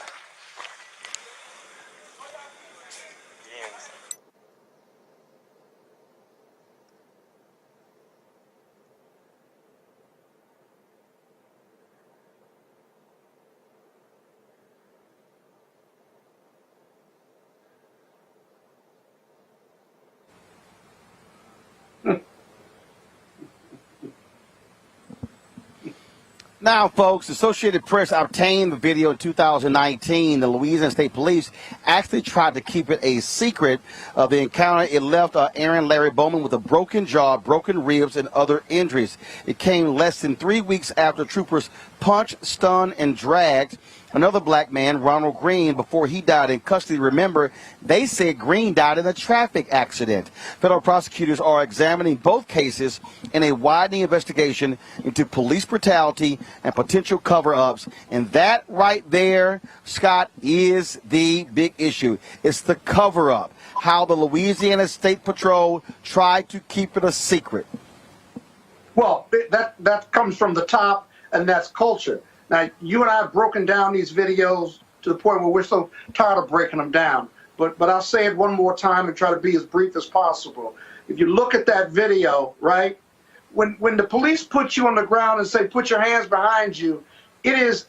Now, folks, Associated Press obtained the video in 2019. The Louisiana State Police actually tried to keep it a secret of the encounter. It left Aaron Larry Bowman with a broken jaw, broken ribs, and other injuries. It came less than 3 weeks after troopers punched, stunned, and dragged another black man, Ronald Green, before he died in custody. Remember, they said Green died in a traffic accident. Federal prosecutors are examining both cases in a widening investigation into police brutality and potential cover-ups. And that right there, Scott, is the big issue. It's the cover-up, how the Louisiana State Patrol tried to keep it a secret. Well, that comes from the top, and that's culture. Now, you and I have broken down these videos to the point where we're so tired of breaking them down. But I'll say it one more time and try to be as brief as possible. If you look at that video, right, when the police put you on the ground and say, put your hands behind you, it is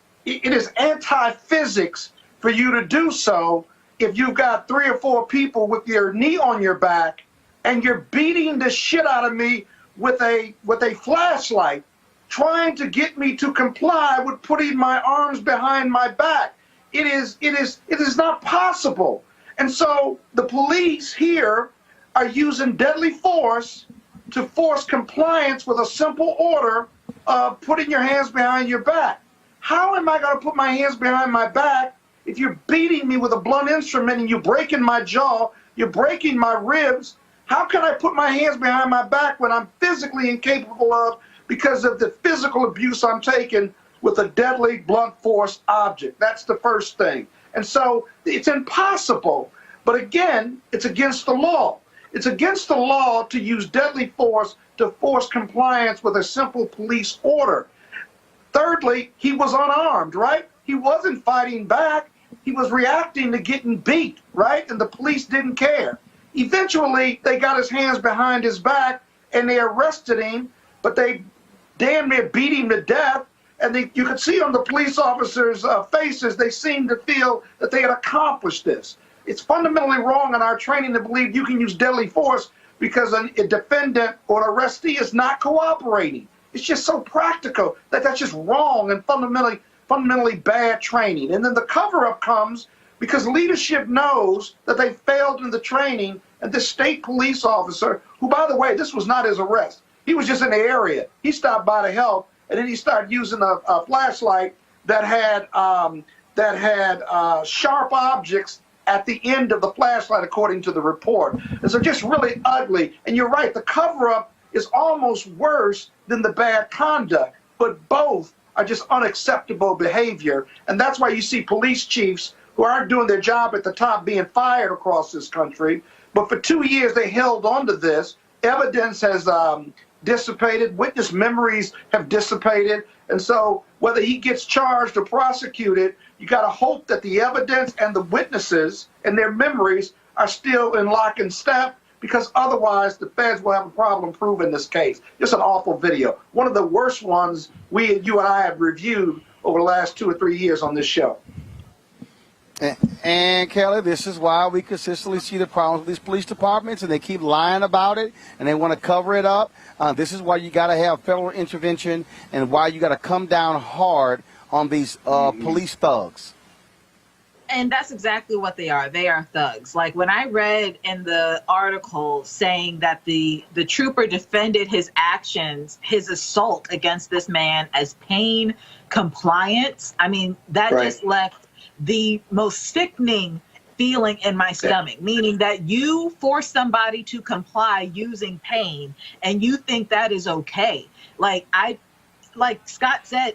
anti-physics for you to do so if you've got 3 or 4 people with your knee on your back and you're beating the shit out of me with a flashlight, trying to get me to comply with putting my arms behind my back. It is not possible. And so the police here are using deadly force to force compliance with a simple order of putting your hands behind your back. How am I going to put my hands behind my back if you're beating me with a blunt instrument and you're breaking my jaw, you're breaking my ribs? How can I put my hands behind my back when I'm physically incapable of, because of the physical abuse I'm taking with a deadly blunt force object? That's the first thing. And so it's impossible. But again, it's against the law. It's against the law to use deadly force to force compliance with a simple police order. Thirdly, he was unarmed, right? He wasn't fighting back. He was reacting to getting beat, right? And the police didn't care. Eventually, they got his hands behind his back and they arrested him, but they damn near beat him to death. And you could see on the police officers' faces, they seemed to feel that they had accomplished this. It's fundamentally wrong in our training to believe you can use deadly force because a defendant or an arrestee is not cooperating. It's just so practical that that's just wrong and fundamentally bad training. And then the cover-up comes because leadership knows that they failed in the training, and this state police officer, who, by the way, this was not his arrest. He was just in the area. He stopped by to help, and then he started using a flashlight that had sharp objects at the end of the flashlight, according to the report. And so just really ugly. And you're right, the cover-up is almost worse than the bad conduct, but both are just unacceptable behavior. And that's why you see police chiefs who aren't doing their job at the top being fired across this country. But for 2 years, they held on to this evidence has dissipated, witness memories have dissipated, and so whether he gets charged or prosecuted, you got to hope that the evidence and the witnesses and their memories are still in lock and step, because otherwise the feds will have a problem proving this case. It's an awful video. One of the worst ones you and I have reviewed over the last 2 or 3 years on this show. And Kelly, this is why we consistently see the problems with these police departments, and they keep lying about it, and they want to cover it up. This is why you got to have federal intervention, and why you got to come down hard on these police thugs. And that's exactly what they are. They are thugs. Like when I read in the article saying that the trooper defended his actions, his assault against this man as pain compliance, I mean, that just left the most sickening feeling in my stomach, meaning that you force somebody to comply using pain and you think that is okay. Like Scott said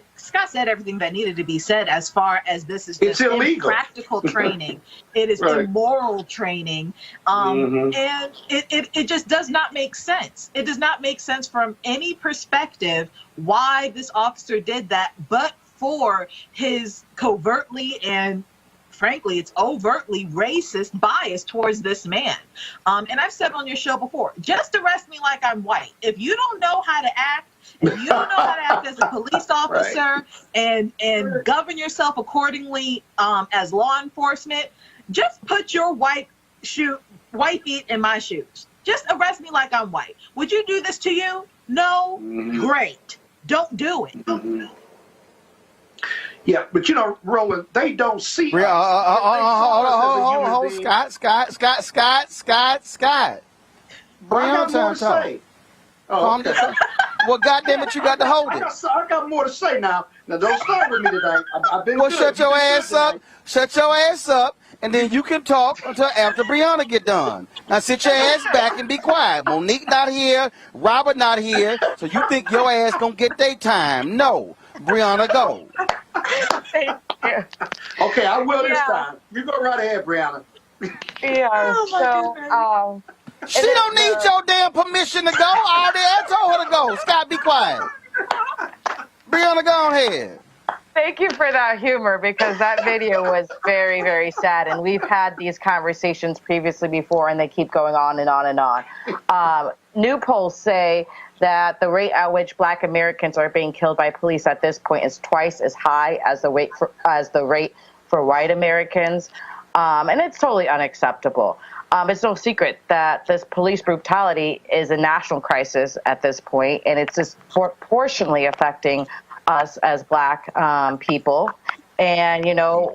everything that needed to be said as far as this is just impractical training. It is immoral training. And it just does not make sense. It does not make sense from any perspective why this officer did that, but for his covertly and frankly, it's overtly racist bias towards this man. And I've said on your show before, just arrest me like I'm white. If you don't know how to act, if you don't know how to act as a police officer and govern yourself accordingly as law enforcement, just put your white feet in my shoes. Just arrest me like I'm white. Would you do this to you? No? Great. Don't do it. Yeah, but you know, Roland, they don't see Hold, Scott. Brianna, more to say. Oh, okay. Well, goddamn it, you got to hold it. I got more to say now. Now, don't start with me today. I've been good. Shut your ass up. Shut your ass up, and then you can talk until after Brianna get done. Now, sit your ass back and be quiet. Monique not here. Robert not here. So you think your ass gonna get their time? No. Brianna, go. Okay, I will this time. You go right ahead, Brianna. She don't need your damn permission to go. I told her to go. Scott, be quiet. Brianna, go ahead. Thank you for that humor, because that video was very, very sad. And we've had these conversations previously before, and they keep going on and on and on. New polls say that the rate at which Black Americans are being killed by police at this point is twice as high as the rate for white Americans. And it's totally unacceptable. It's no secret that this police brutality is a national crisis at this point, and it's disproportionately affecting us as Black people. And, you know,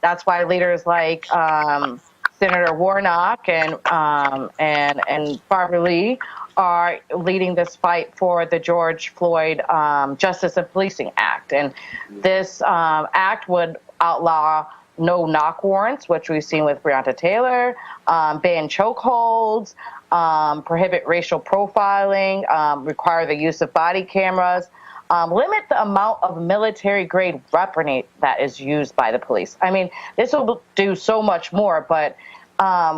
that's why leaders like Senator Warnock and Barbara Lee are leading this fight for the George Floyd Justice and Policing Act. And this act would outlaw no-knock warrants, which we've seen with Breonna Taylor, ban chokeholds, prohibit racial profiling, require the use of body cameras, limit the amount of military-grade weaponry that is used by the police. I mean, this will do so much more, but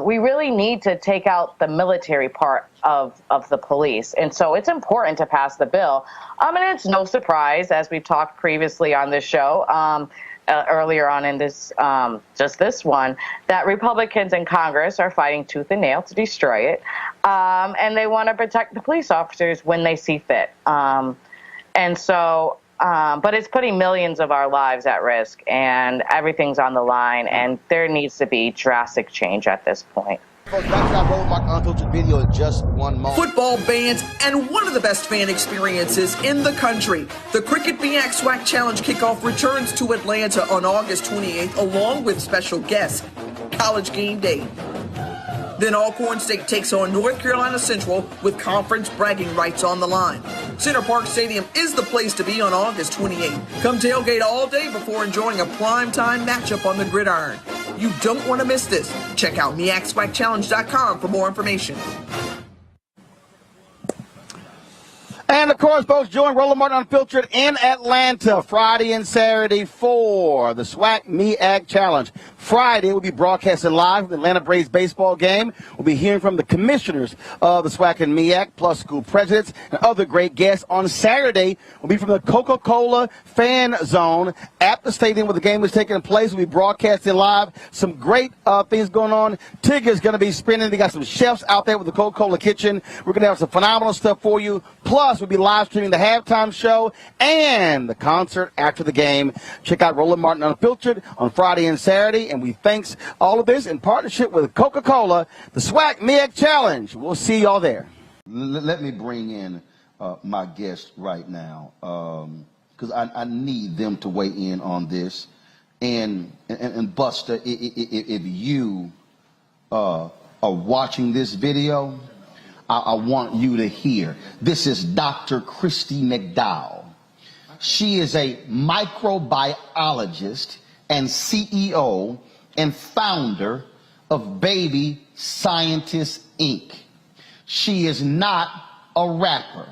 we really need to take out the military part of the police. And so it's important to pass the bill. And it's no surprise, as we've talked previously on this show, earlier on in this, just this one, that Republicans in Congress are fighting tooth and nail to destroy it. And they want to protect the police officers when they see fit. And so, but it's putting millions of our lives at risk, and everything's on the line, and there needs to be drastic change at this point. Video in just one moment. Football bands and one of the best fan experiences in the country. The Cricket BX SWAC Challenge kickoff returns to Atlanta on August 28th, along with special guests, College Game Day. Then Alcorn State takes on North Carolina Central with conference bragging rights on the line. Center Park Stadium is the place to be on August 28th. Come tailgate all day before enjoying a primetime matchup on the gridiron. You don't want to miss this. Check out MEACSWACChallenge.com for more information. And course, folks, join Roland Unfiltered in Atlanta Friday and Saturday for the SWAC MEAC Challenge. Friday, we'll be broadcasting live from the Atlanta Braves baseball game. We'll be hearing from the commissioners of the SWAC and MEAC, plus school presidents and other great guests. On Saturday, we'll be from the Coca-Cola fan zone at the stadium where the game is taking place. We'll be broadcasting live. Some great things going on. Tigger's going to be spinning. They got some chefs out there with the Coca-Cola kitchen. We're going to have some phenomenal stuff for you. Plus, we'll be live streaming the halftime show and the concert after the game. Check out Roland Martin Unfiltered on Friday and Saturday. And we thanks all of this in partnership with Coca-Cola, the SWAC MEAC Challenge. We'll see y'all there. Let me bring in my guest right now because I need them to weigh in on this. And Busta, if you are watching this video, I want you to hear. This is Dr. Christy McDowell. She is a microbiologist and CEO and founder of Baby Scientist Inc. She is not a rapper.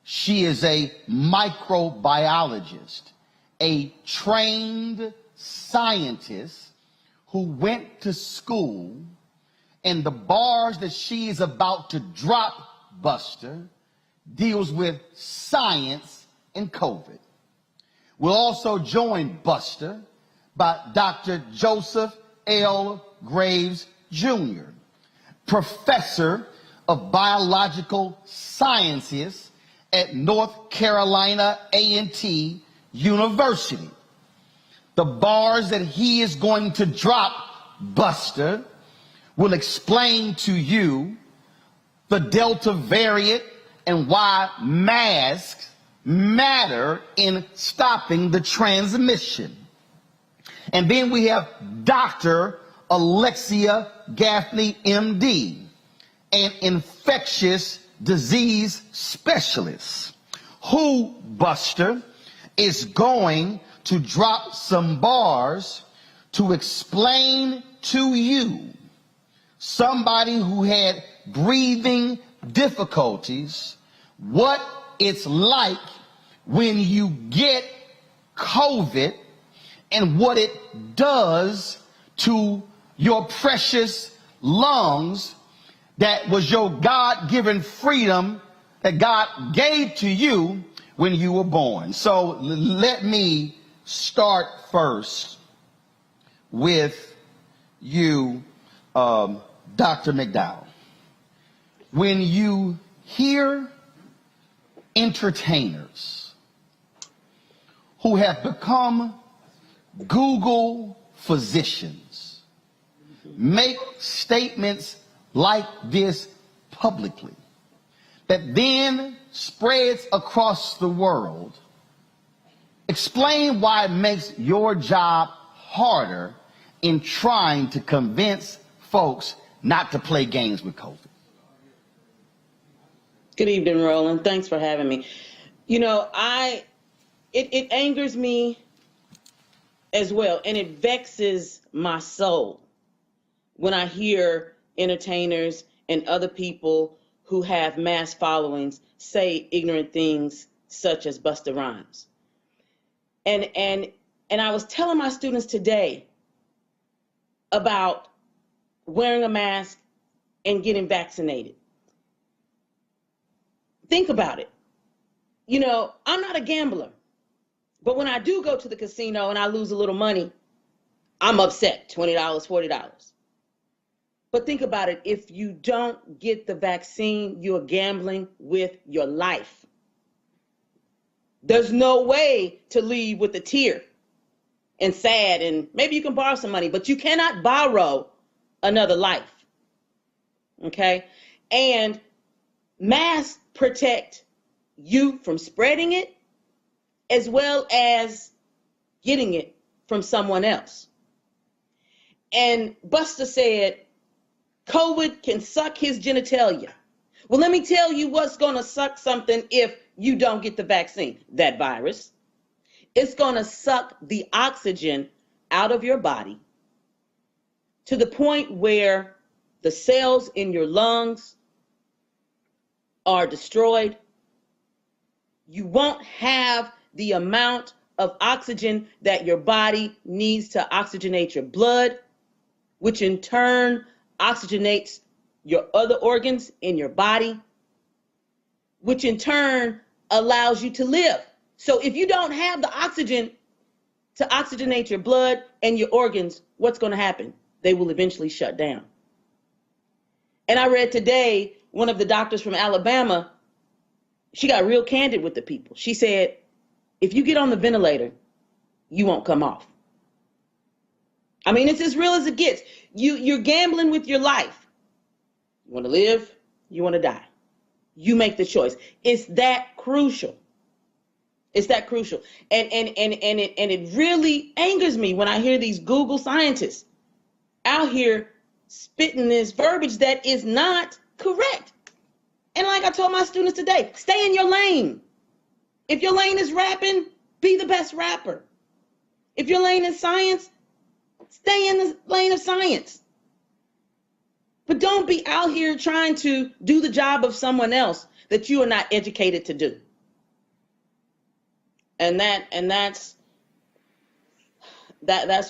She is a microbiologist, a trained scientist who went to school, and the bars that she is about to drop, Buster, deals with science and COVID. We'll also join Buster by Dr. Joseph L. Graves Jr., professor of biological sciences at North Carolina A&T University. The bars that he is going to drop, Buster, will explain to you the Delta variant and why masks matter in stopping the transmission. And then we have Dr. Alexia Gaffney, MD, an infectious disease specialist, who, Buster, is going to drop some bars to explain to you, somebody who had breathing difficulties, what it's like when you get COVID and what it does to your precious lungs that was your God-given freedom that God gave to you when you were born. So let me start first with you, Dr. McDowell. When you hear entertainers who have become Google physicians make statements like this publicly, that then spreads across the world, explain why it makes your job harder in trying to convince folks not to play games with COVID. Good evening, Roland. Thanks for having me. You know, it angers me as well, and it vexes my soul when I hear entertainers and other people who have mass followings say ignorant things such as Busta Rhymes. And I was telling my students today about wearing a mask and getting vaccinated. Think about it. You know, I'm not a gambler, but when I do go to the casino and I lose a little money, I'm upset, $20, $40. But think about it. If you don't get the vaccine, you're gambling with your life. There's no way to leave with a tear and sad, and maybe you can borrow some money, but you cannot borrow another life. Okay? And masks protect you from spreading it as well as getting it from someone else. And Busta said, COVID can suck his genitalia. Well, let me tell you what's going to suck something if you don't get the vaccine. That virus. It's going to suck the oxygen out of your body to the point where the cells in your lungs are destroyed you won't have the amount of oxygen that your body needs to oxygenate your blood, which in turn oxygenates your other organs in your body, which in turn allows you to live. So if you don't have the oxygen to oxygenate your blood and your organs, what's going to happen? They will eventually shut down. And I read today, one of the doctors from Alabama, she got real candid with the people. She said, if you get on the ventilator, you won't come off. I mean, it's as real as it gets. You're gambling with your life. You want to live, you want to die. You make the choice. It's that crucial. It's that crucial. And it really angers me when I hear these Google scientists out here spitting this verbiage that is not correct. And like I told my students today, stay in your lane. If your lane is rapping, be the best rapper. If your lane is science, stay in the lane of science. But don't be out here trying to do the job of someone else that you are not educated to do. And that's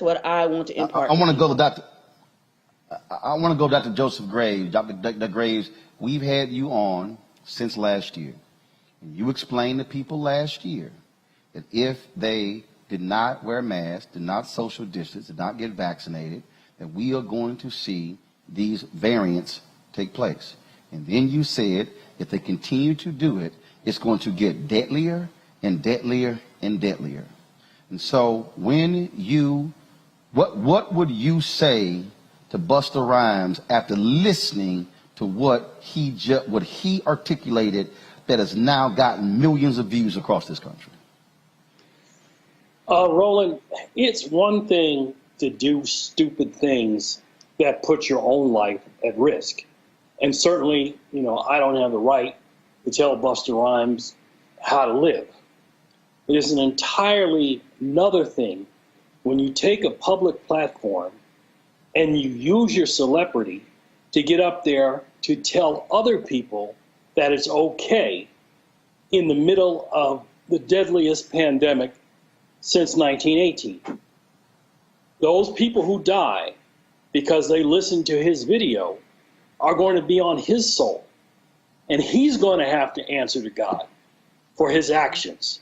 what I want to impart. I want to go to Dr. Joseph Graves. Dr. Graves, we've had you on since last year. And you explained to people last year that if they did not wear masks, did not social distance, did not get vaccinated, that we are going to see these variants take place. And then you said if they continue to do it, it's going to get deadlier and deadlier and deadlier. And so when you, what would you say to Busta Rhymes after listening to what he articulated that has now gotten millions of views across this country? Roland, it's one thing to do stupid things that put your own life at risk. And certainly, I don't have the right to tell Busta Rhymes how to live. It is an entirely another thing when you take a public platform and you use your celebrity to get up there to tell other people that it's okay in the middle of the deadliest pandemic since 1918. Those people who die because they listened to his video are going to be on his soul. And he's going to have to answer to God for his actions,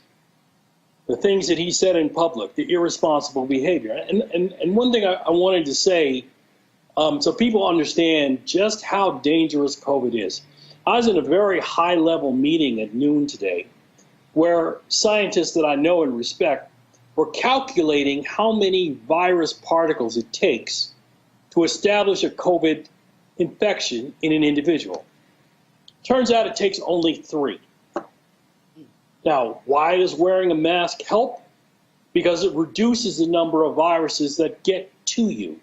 the things that he said in public, the irresponsible behavior. And one thing I wanted to say, so people understand just how dangerous COVID is. I was in a very high-level meeting at noon today where scientists that I know and respect were calculating how many virus particles it takes to establish a COVID infection in an individual. Turns out it takes only 3. Now, why does wearing a mask help? Because it reduces the number of viruses that get to you.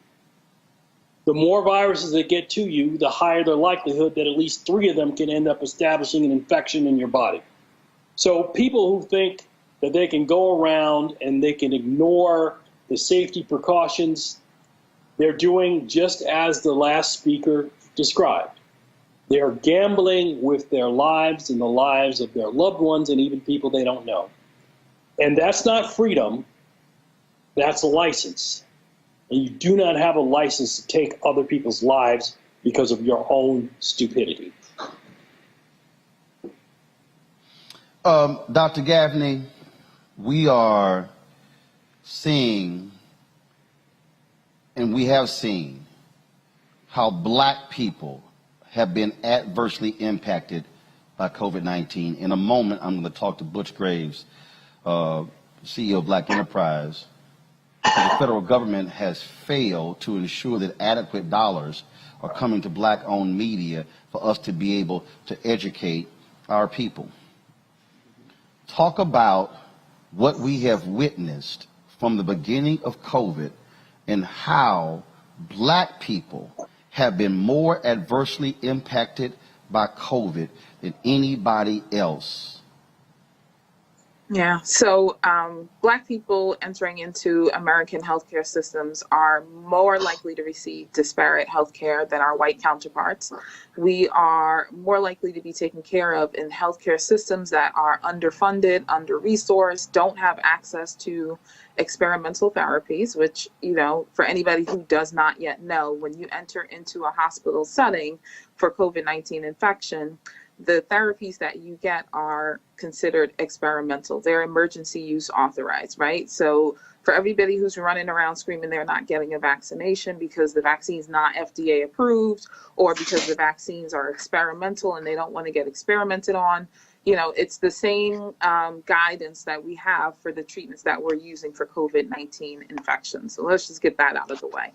The more viruses that get to you, the higher the likelihood that at least 3 of them can end up establishing an infection in your body. So people who think that they can go around and they can ignore the safety precautions, they're doing just as the last speaker described. They're gambling with their lives and the lives of their loved ones and even people they don't know. And that's not freedom, that's a license. And you do not have a license to take other people's lives because of your own stupidity. Dr. Gaffney, we are seeing, and we have seen, how black people have been adversely impacted by COVID-19. In a moment, I'm going to talk to Butch Graves, CEO of Black Enterprise. The federal government has failed to ensure that adequate dollars are coming to black-owned media for us to be able to educate our people. Talk about what we have witnessed from the beginning of COVID and how black people have been more adversely impacted by COVID than anybody else. Yeah. So Black people entering into American healthcare systems are more likely to receive disparate healthcare than our white counterparts. We are more likely to be taken care of in healthcare systems that are underfunded, under-resourced, don't have access to experimental therapies, which, you know, for anybody who does not yet know, when you enter into a hospital setting for COVID-19 infection, the therapies that you get are considered experimental. They're emergency use authorized, right? So for everybody who's running around screaming they're not getting a vaccination because the vaccine's not FDA approved or because the vaccines are experimental and they don't want to get experimented on, you know, it's the same guidance that we have for the treatments that we're using for COVID-19 infections. So let's just get that out of the way.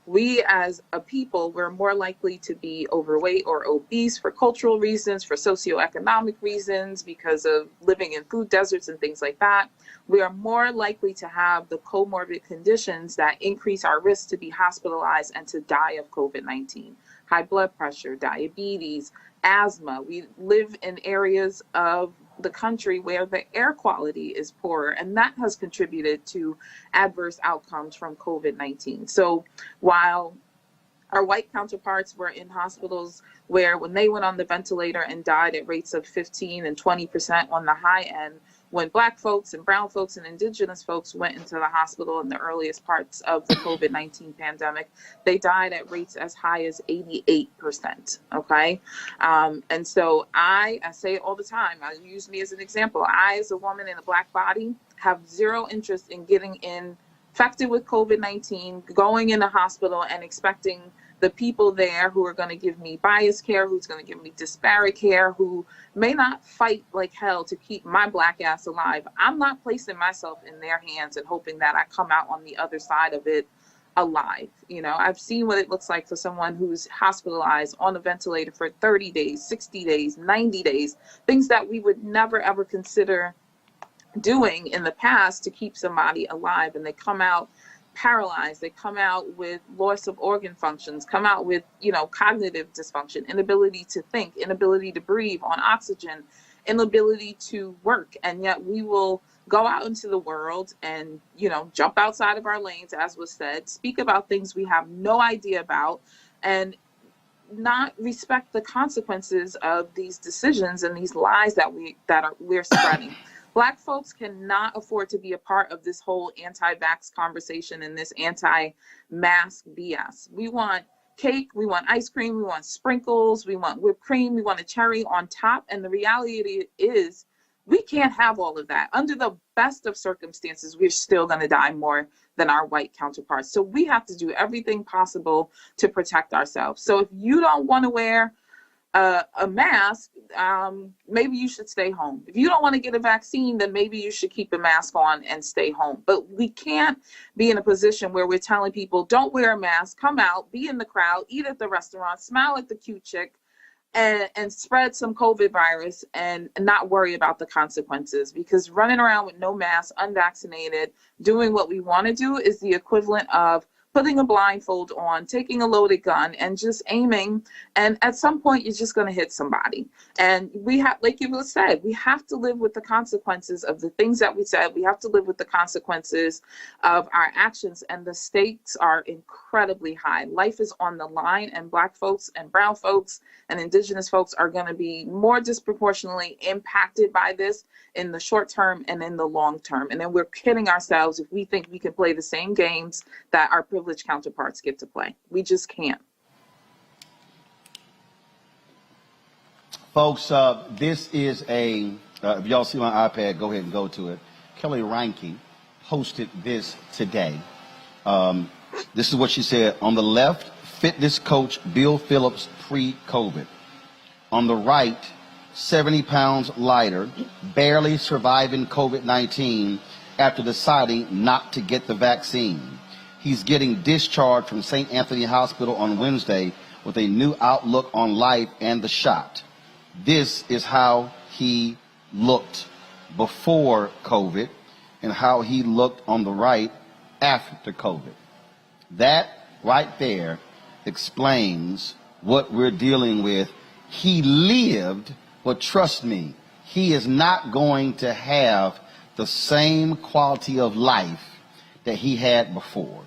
We as a people, we're more likely to be overweight or obese for cultural reasons, for socioeconomic reasons, because of living in food deserts and things like that. We are more likely to have the comorbid conditions that increase our risk to be hospitalized and to die of COVID-19. High blood pressure, diabetes, asthma. We live in areas of the country where the air quality is poorer, and that has contributed to adverse outcomes from COVID-19. So while our white counterparts were in hospitals where when they went on the ventilator and died at rates of 15 and 20% on the high end, when Black folks and brown folks and indigenous folks went into the hospital in the earliest parts of the COVID-19 pandemic, they died at rates as high as 88%, okay? And so I say it all the time, I use me as an example. I, as a woman in a Black body, have zero interest in getting infected with COVID-19, going in the hospital and expecting the people there who are going to give me biased care, who's going to give me disparate care, who may not fight like hell to keep my Black ass alive. I'm not placing myself in their hands and hoping that I come out on the other side of it alive. You know, I've seen what it looks like for someone who's hospitalized on a ventilator for 30 days, 60 days, 90 days, things that we would never ever consider doing in the past to keep somebody alive, and they come out paralyzed, they come out with loss of organ functions, come out with, you know, cognitive dysfunction, inability to think, inability to breathe on oxygen, inability to work. And yet we will go out into the world and, you know, jump outside of our lanes, as was said, speak about things we have no idea about, and not respect the consequences of these decisions and these lies that we're spreading. Black folks cannot afford to be a part of this whole anti-vax conversation and this anti-mask BS. We want cake, we want ice cream, we want sprinkles, we want whipped cream, we want a cherry on top. And the reality is we can't have all of that. Under the best of circumstances, we're still going to die more than our white counterparts. So we have to do everything possible to protect ourselves. So if you don't want to wear a mask, maybe you should stay home. If you don't want to get a vaccine, then maybe you should keep a mask on and stay home. But we can't be in a position where we're telling people, don't wear a mask, come out, be in the crowd, eat at the restaurant, smile at the cute chick, and spread some COVID virus and not worry about the consequences. Because running around with no mask, unvaccinated, doing what we want to do is the equivalent of putting a blindfold on, taking a loaded gun, and just aiming. And at some point, you're just going to hit somebody. And we have, like you said, we have to live with the consequences of the things that we said. We have to live with the consequences of our actions. And the stakes are incredibly high. Life is on the line, and Black folks and brown folks and indigenous folks are going to be more disproportionately impacted by this in the short term and in the long term. And then we're kidding ourselves if we think we can play the same games that our privileged counterparts get to play. We just can't. Folks, this is if y'all see my iPad, go ahead and go to it. Kelly Reinke posted this today. This is what she said. On the left, fitness coach Bill Phillips pre-COVID. On the right, 70 pounds lighter, barely surviving COVID-19 after deciding not to get the vaccine. He's getting discharged from St. Anthony Hospital on Wednesday with a new outlook on life and the shot. This is how he looked before COVID and how he looked on the right after COVID. That right there explains what we're dealing with. He lived, but trust me, he is not going to have the same quality of life that he had before.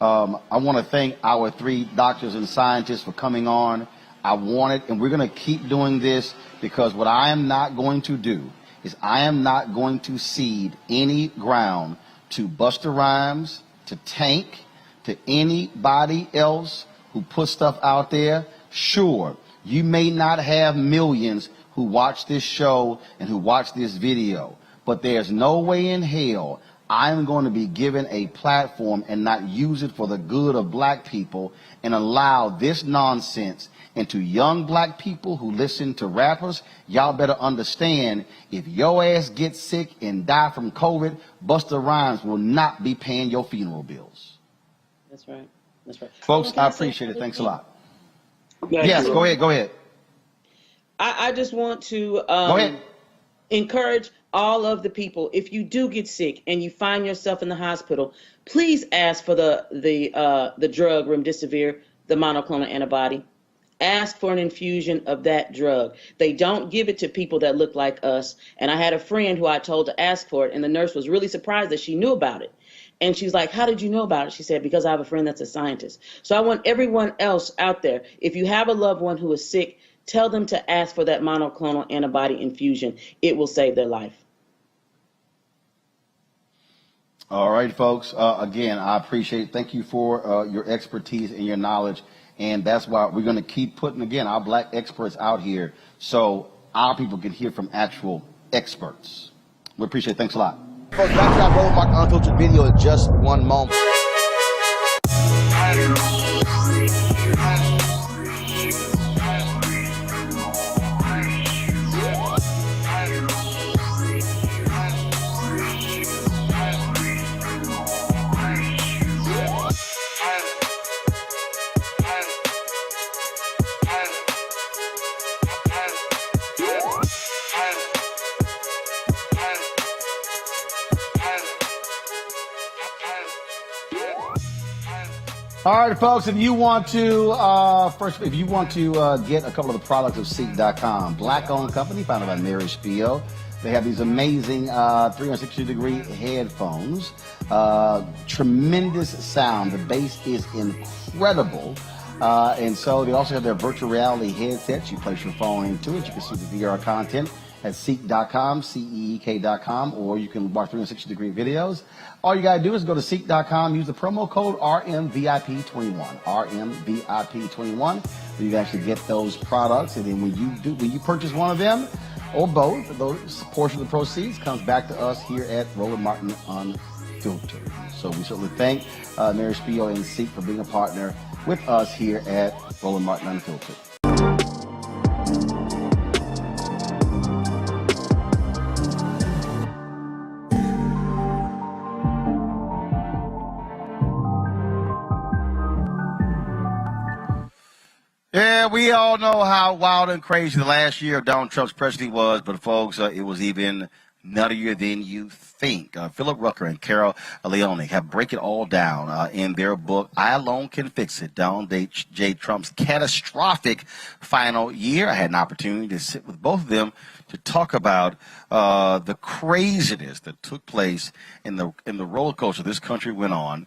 I want to thank our 3 doctors and scientists for coming on. I want it, and we're going to keep doing this, because what I am not going to do is I am not going to cede any ground to Busta Rhymes, to Tank, to anybody else who puts stuff out there. Sure, you may not have millions who watch this show and who watch this video, but there's no way in hell I'm going to be given a platform and not use it for the good of black people and allow this nonsense into young black people who listen to rappers. Y'all better understand, if your ass gets sick and die from COVID, Busta Rhymes will not be paying your funeral bills. That's right. That's right. Folks, I appreciate it. Thanks a lot. Yes, go ahead. I just want to go ahead. Encourage all of the people, if you do get sick and you find yourself in the hospital, please ask for the drug remdesivir, the monoclonal antibody. Ask for an infusion of that drug. They don't give it to people that look like us. And I had a friend who I told to ask for it, and the nurse was really surprised that she knew about it. And she's like, how did you know about it? She said, because I have a friend that's a scientist. So I want everyone else out there, if you have a loved one who is sick, tell them to ask for that monoclonal antibody infusion. It will save their life. All right, folks. Again, I appreciate it. Thank you for your expertise and your knowledge. And that's why we're going to keep putting, again, our black experts out here so our people can hear from actual experts. We appreciate it. Thanks a lot. Folks, back to that Roland Martin Unfiltered video in just one moment. All right, folks, if you want to, get a couple of the products of Seek.com, black-owned company founded by Mary Spio. They have these amazing 360-degree headphones, tremendous sound. The bass is incredible. And so they also have their virtual reality headsets. You place your phone into it. You can see the VR content at Seek.com, CEEK.com, or you can watch 360-degree videos. All you got to do is go to Seek.com, use the promo code RMVIP21, RMVIP21. You can actually get those products. And then when you purchase one of them, or both, those portion of the proceeds comes back to us here at Roland Martin Unfiltered. So we certainly thank Mary Spio and Seek for being a partner with us here at Roland Martin Unfiltered. Yeah, we all know how wild and crazy the last year of Donald Trump's presidency was, but folks, it was even nuttier than you think. Philip Rucker and Carol Leone have break it all down in their book, I Alone Can Fix It, Donald J. Trump's catastrophic final year. I had an opportunity to sit with both of them to talk about the craziness that took place in the roller coaster this country went on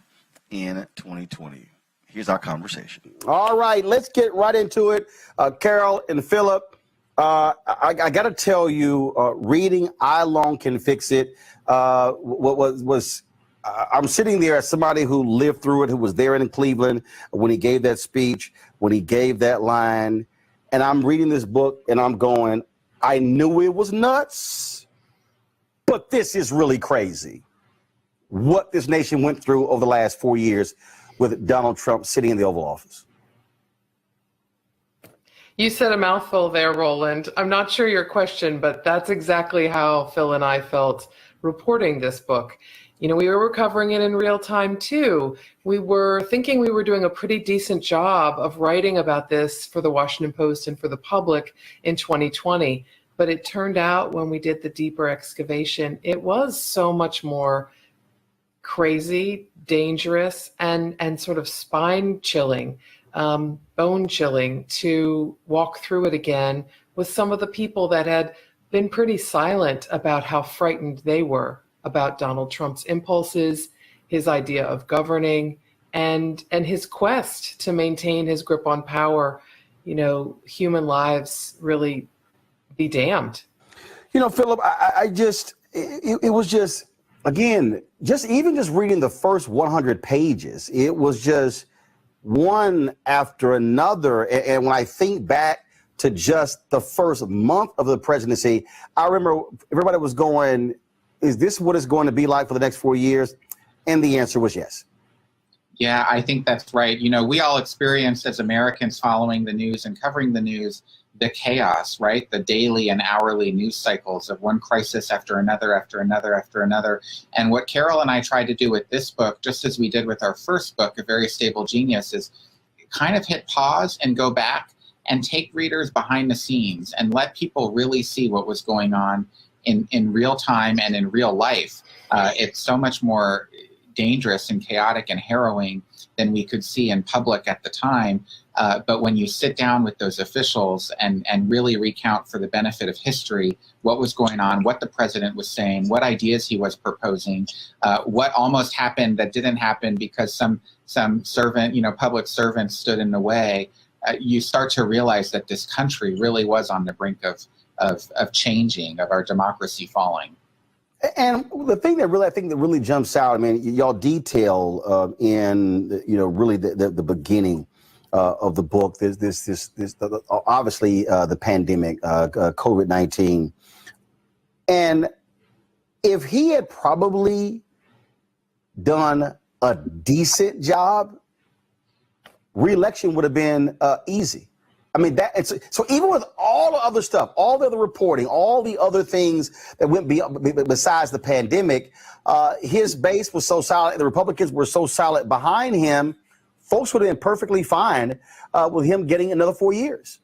in 2020. Here's our conversation. All right, let's get right into it. Carol and Philip, I got to tell you, reading I Alone Can Fix It, I'm sitting there as somebody who lived through it, who was there in Cleveland when he gave that speech, when he gave that line, and I'm reading this book and I'm going, I knew it was nuts, but this is really crazy. What this nation went through over the last 4 years with Donald Trump sitting in the Oval Office. You said a mouthful there, Roland. I'm not sure your question, but that's exactly how Phil and I felt reporting this book. You know, we were covering it in real time too. We were thinking we were doing a pretty decent job of writing about this for the Washington Post and for the public in 2020. But it turned out when we did the deeper excavation, it was so much more crazy, dangerous, and sort of spine chilling, bone chilling to walk through it again with some of the people that had been pretty silent about how frightened they were about Donald Trump's impulses, his idea of governing, and his quest to maintain his grip on power. You know, human lives really be damned. You know, Philip, it was just, again, just reading the first 100 pages, it was just one after another. And when I think back to just the first month of the presidency, I remember everybody was going, is this what it's going to be like for the next 4 years? And the answer was yes. Yeah, I think that's right. You know, we all experienced as Americans following the news and covering the news, the chaos, right? The daily and hourly news cycles of one crisis after another, after another, after another. And what Carol and I tried to do with this book, just as we did with our first book, A Very Stable Genius, is kind of hit pause and go back and take readers behind the scenes and let people really see what was going on in real time and in real life. It's so much more dangerous and chaotic and harrowing than we could see in public at the time. But when you sit down with those officials and really recount for the benefit of history what was going on, what the president was saying, what ideas he was proposing, what almost happened that didn't happen because some servant, public servant stood in the way, you start to realize that this country really was on the brink of changing, of our democracy falling. And the thing that really, I think that really jumps out, I mean, y'all detail in, really the beginning of the book, this obviously the pandemic, COVID-19. And if he had probably done a decent job, re-election would have been easy. I mean, so even with all the other stuff, all the other reporting, all the other things that went besides the pandemic, his base was so solid, the Republicans were so solid behind him, folks would have been perfectly fine with him getting another 4 years.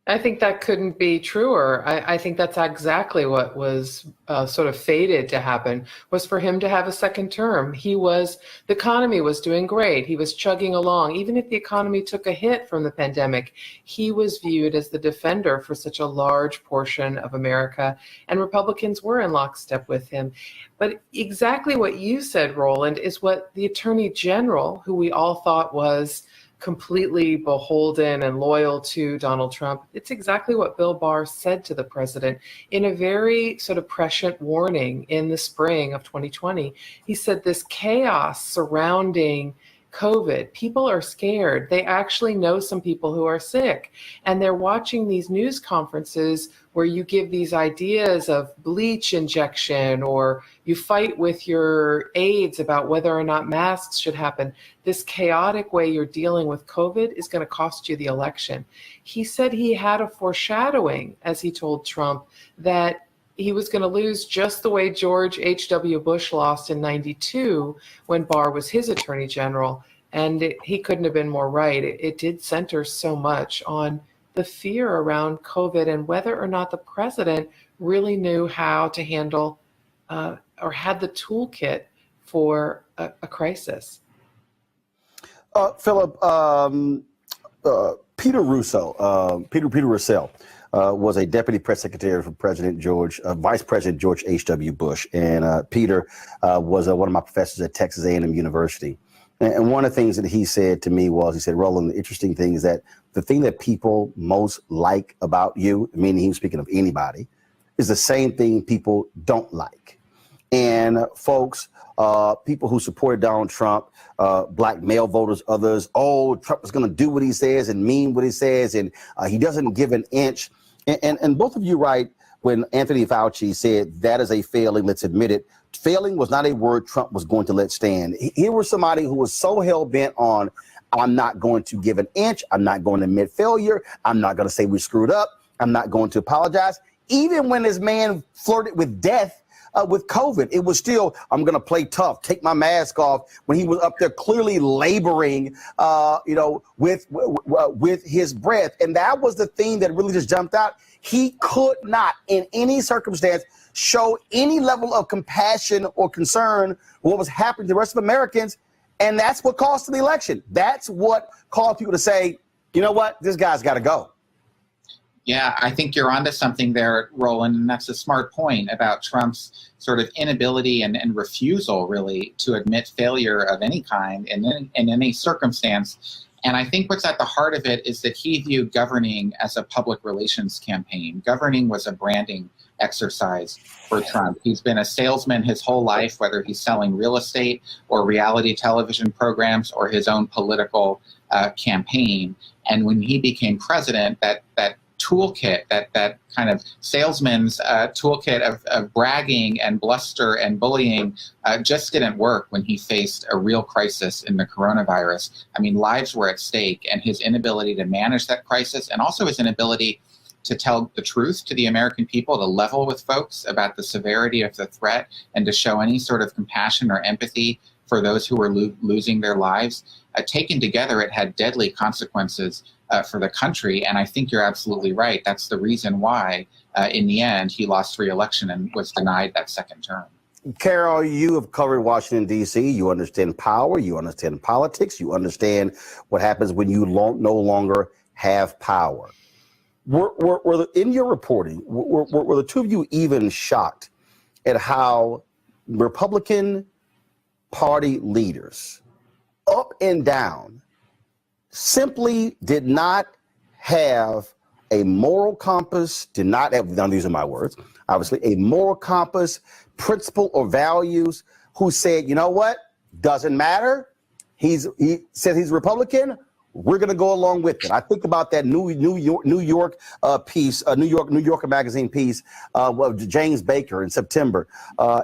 I think that couldn't be truer. I think that's exactly what was sort of fated to happen, was for him to have a second term. The economy was doing great. He was chugging along. Even if the economy took a hit from the pandemic, he was viewed as the defender for such a large portion of America, and Republicans were in lockstep with him. But exactly what you said, Roland, is what the Attorney General, who we all thought was completely beholden and loyal to Donald Trump, it's exactly what Bill Barr said to the president in a very sort of prescient warning in the spring of 2020. He said this chaos surrounding COVID, people are scared. They actually know some people who are sick, and they're watching these news conferences where you give these ideas of bleach injection, or you fight with your aides about whether or not masks should happen. This chaotic way you're dealing with COVID is going to cost you the election. He said he had a foreshadowing, as he told Trump, that he was going to lose just the way George H.W. Bush lost in '92 when Barr was his attorney general. And he couldn't have been more right. It did center so much on the fear around COVID and whether or not the president really knew how to handle or had the toolkit for a crisis. Philip, Peter Russell was a deputy press secretary for Vice President George H.W. Bush. And Peter was one of my professors at Texas A&M University. And one of the things that he said to me was, he said, Roland, the interesting thing is that the thing that people most like about you, meaning he was speaking of anybody, is the same thing people don't like. And folks, people who supported Donald Trump, black male voters, others, Trump is going to do what he says and mean what he says, and he doesn't give an inch. And both of you right when Anthony Fauci said that is a failing, let's admit it. Failing was not a word Trump was going to let stand. Here was somebody who was so hell-bent on, I'm not going to give an inch, I'm not going to admit failure, I'm not going to say we screwed up, I'm not going to apologize. Even when this man flirted with death with COVID, it was still, I'm going to play tough, take my mask off, when he was up there clearly laboring, with his breath. And that was the thing that really just jumped out. He could not, in any circumstance, show any level of compassion or concern for what was happening to the rest of Americans. And that's what cost him the election. That's what caused people to say, you know what, this guy's got to go. Yeah, I think you're onto something there, Roland, and that's a smart point about Trump's sort of inability and refusal, really, to admit failure of any kind in any circumstance. And I think what's at the heart of it is that he viewed governing as a public relations campaign. Governing was a branding exercise for Trump. He's been a salesman his whole life, whether he's selling real estate or reality television programs or his own political campaign. And when he became president, that toolkit, that kind of salesman's toolkit of bragging and bluster and bullying just didn't work when he faced a real crisis in the coronavirus. I mean, lives were at stake, and his inability to manage that crisis, and also his inability to tell the truth to the American people, to level with folks about the severity of the threat, and to show any sort of compassion or empathy for those who were losing their lives. Taken together, it had deadly consequences for the country, and I think you're absolutely right. That's the reason why, in the end, he lost re-election and was denied that second term. Carol, you have covered Washington, D.C. You understand power. You understand politics. You understand what happens when you no longer have power. In your reporting, were the two of you even shocked at how Republican Party leaders, up and down, simply did not have a moral compass, did not have, I'm using my words, obviously, a moral compass, principle or values, who said, you know what, doesn't matter. He said he's Republican. We're going to go along with it. I think about that New York piece, New Yorker magazine piece of James Baker in September,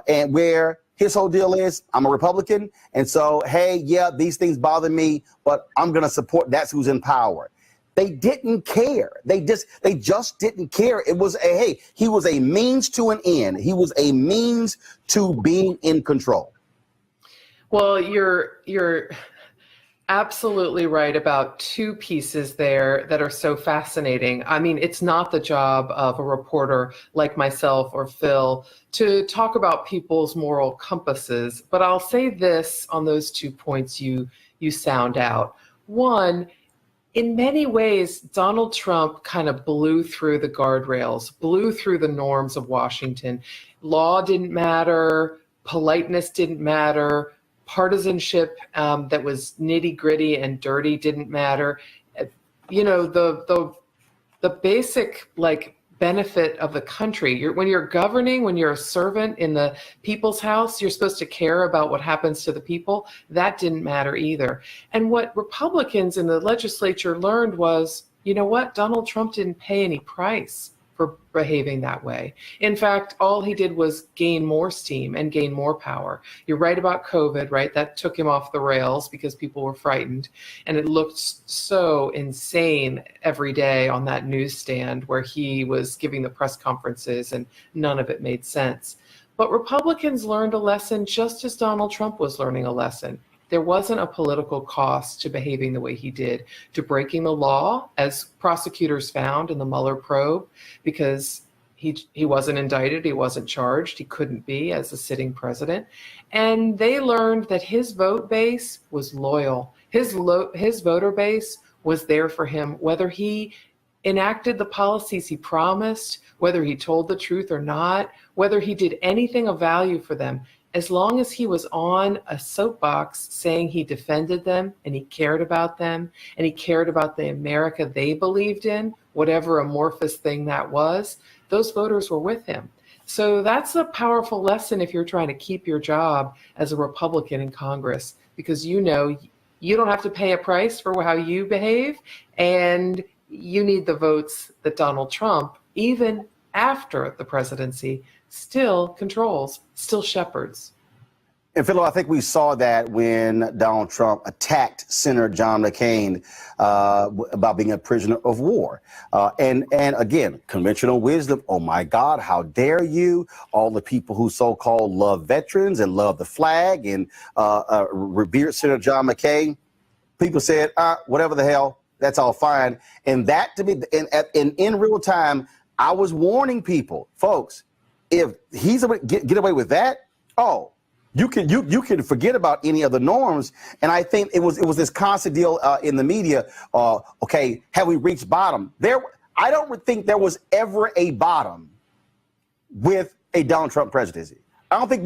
and where his whole deal is, I'm a Republican, and so, hey, yeah, these things bother me, but I'm going to support, that's who's in power. They didn't care. They just didn't care. It was hey, he was a means to an end. He was a means to being in control. Well, you're absolutely right about two pieces there that are so fascinating. I mean, it's not the job of a reporter like myself or Phil to talk about people's moral compasses, but I'll say this on those 2 points you sound out. One, in many ways, Donald Trump kind of blew through the guardrails, blew through the norms of Washington. Law didn't matter, politeness didn't matter, partisanship that was nitty gritty and dirty didn't matter. You know, the basic benefit of the country. When you're governing, when you're a servant in the people's house, you're supposed to care about what happens to the people. That didn't matter either. And what Republicans in the legislature learned was, you know what? Donald Trump didn't pay any price for behaving that way. In fact, all he did was gain more steam and gain more power. You're right about COVID, right? That took him off the rails because people were frightened. And it looked so insane every day on that newsstand where he was giving the press conferences and none of it made sense. But Republicans learned a lesson just as Donald Trump was learning a lesson. There wasn't a political cost to behaving the way he did, to breaking the law, as prosecutors found in the Mueller probe, because he wasn't indicted, he wasn't charged, he couldn't be as a sitting president. And they learned that his vote base was loyal. His voter base was there for him, whether he enacted the policies he promised, whether he told the truth or not, whether he did anything of value for them. As long as he was on a soapbox saying he defended them and he cared about them and he cared about the America they believed in, whatever amorphous thing that was, those voters were with him. So that's a powerful lesson if you're trying to keep your job as a Republican in Congress, because you know you don't have to pay a price for how you behave, and you need the votes that Donald Trump, even after the presidency, still controls, still shepherds. And Philo, I think we saw that when Donald Trump attacked Senator John McCain about being a prisoner of war. And again, conventional wisdom, oh my God, how dare you? All the people who so-called love veterans and love the flag and revered Senator John McCain, people said, whatever the hell, that's all fine. And that to me, in real time, I was warning people, folks, if he's able to get away with that, you can forget about any of the norms. And I think it was this constant deal in the media. Okay, have we reached bottom? I don't think there was ever a bottom with a Donald Trump presidency. I don't think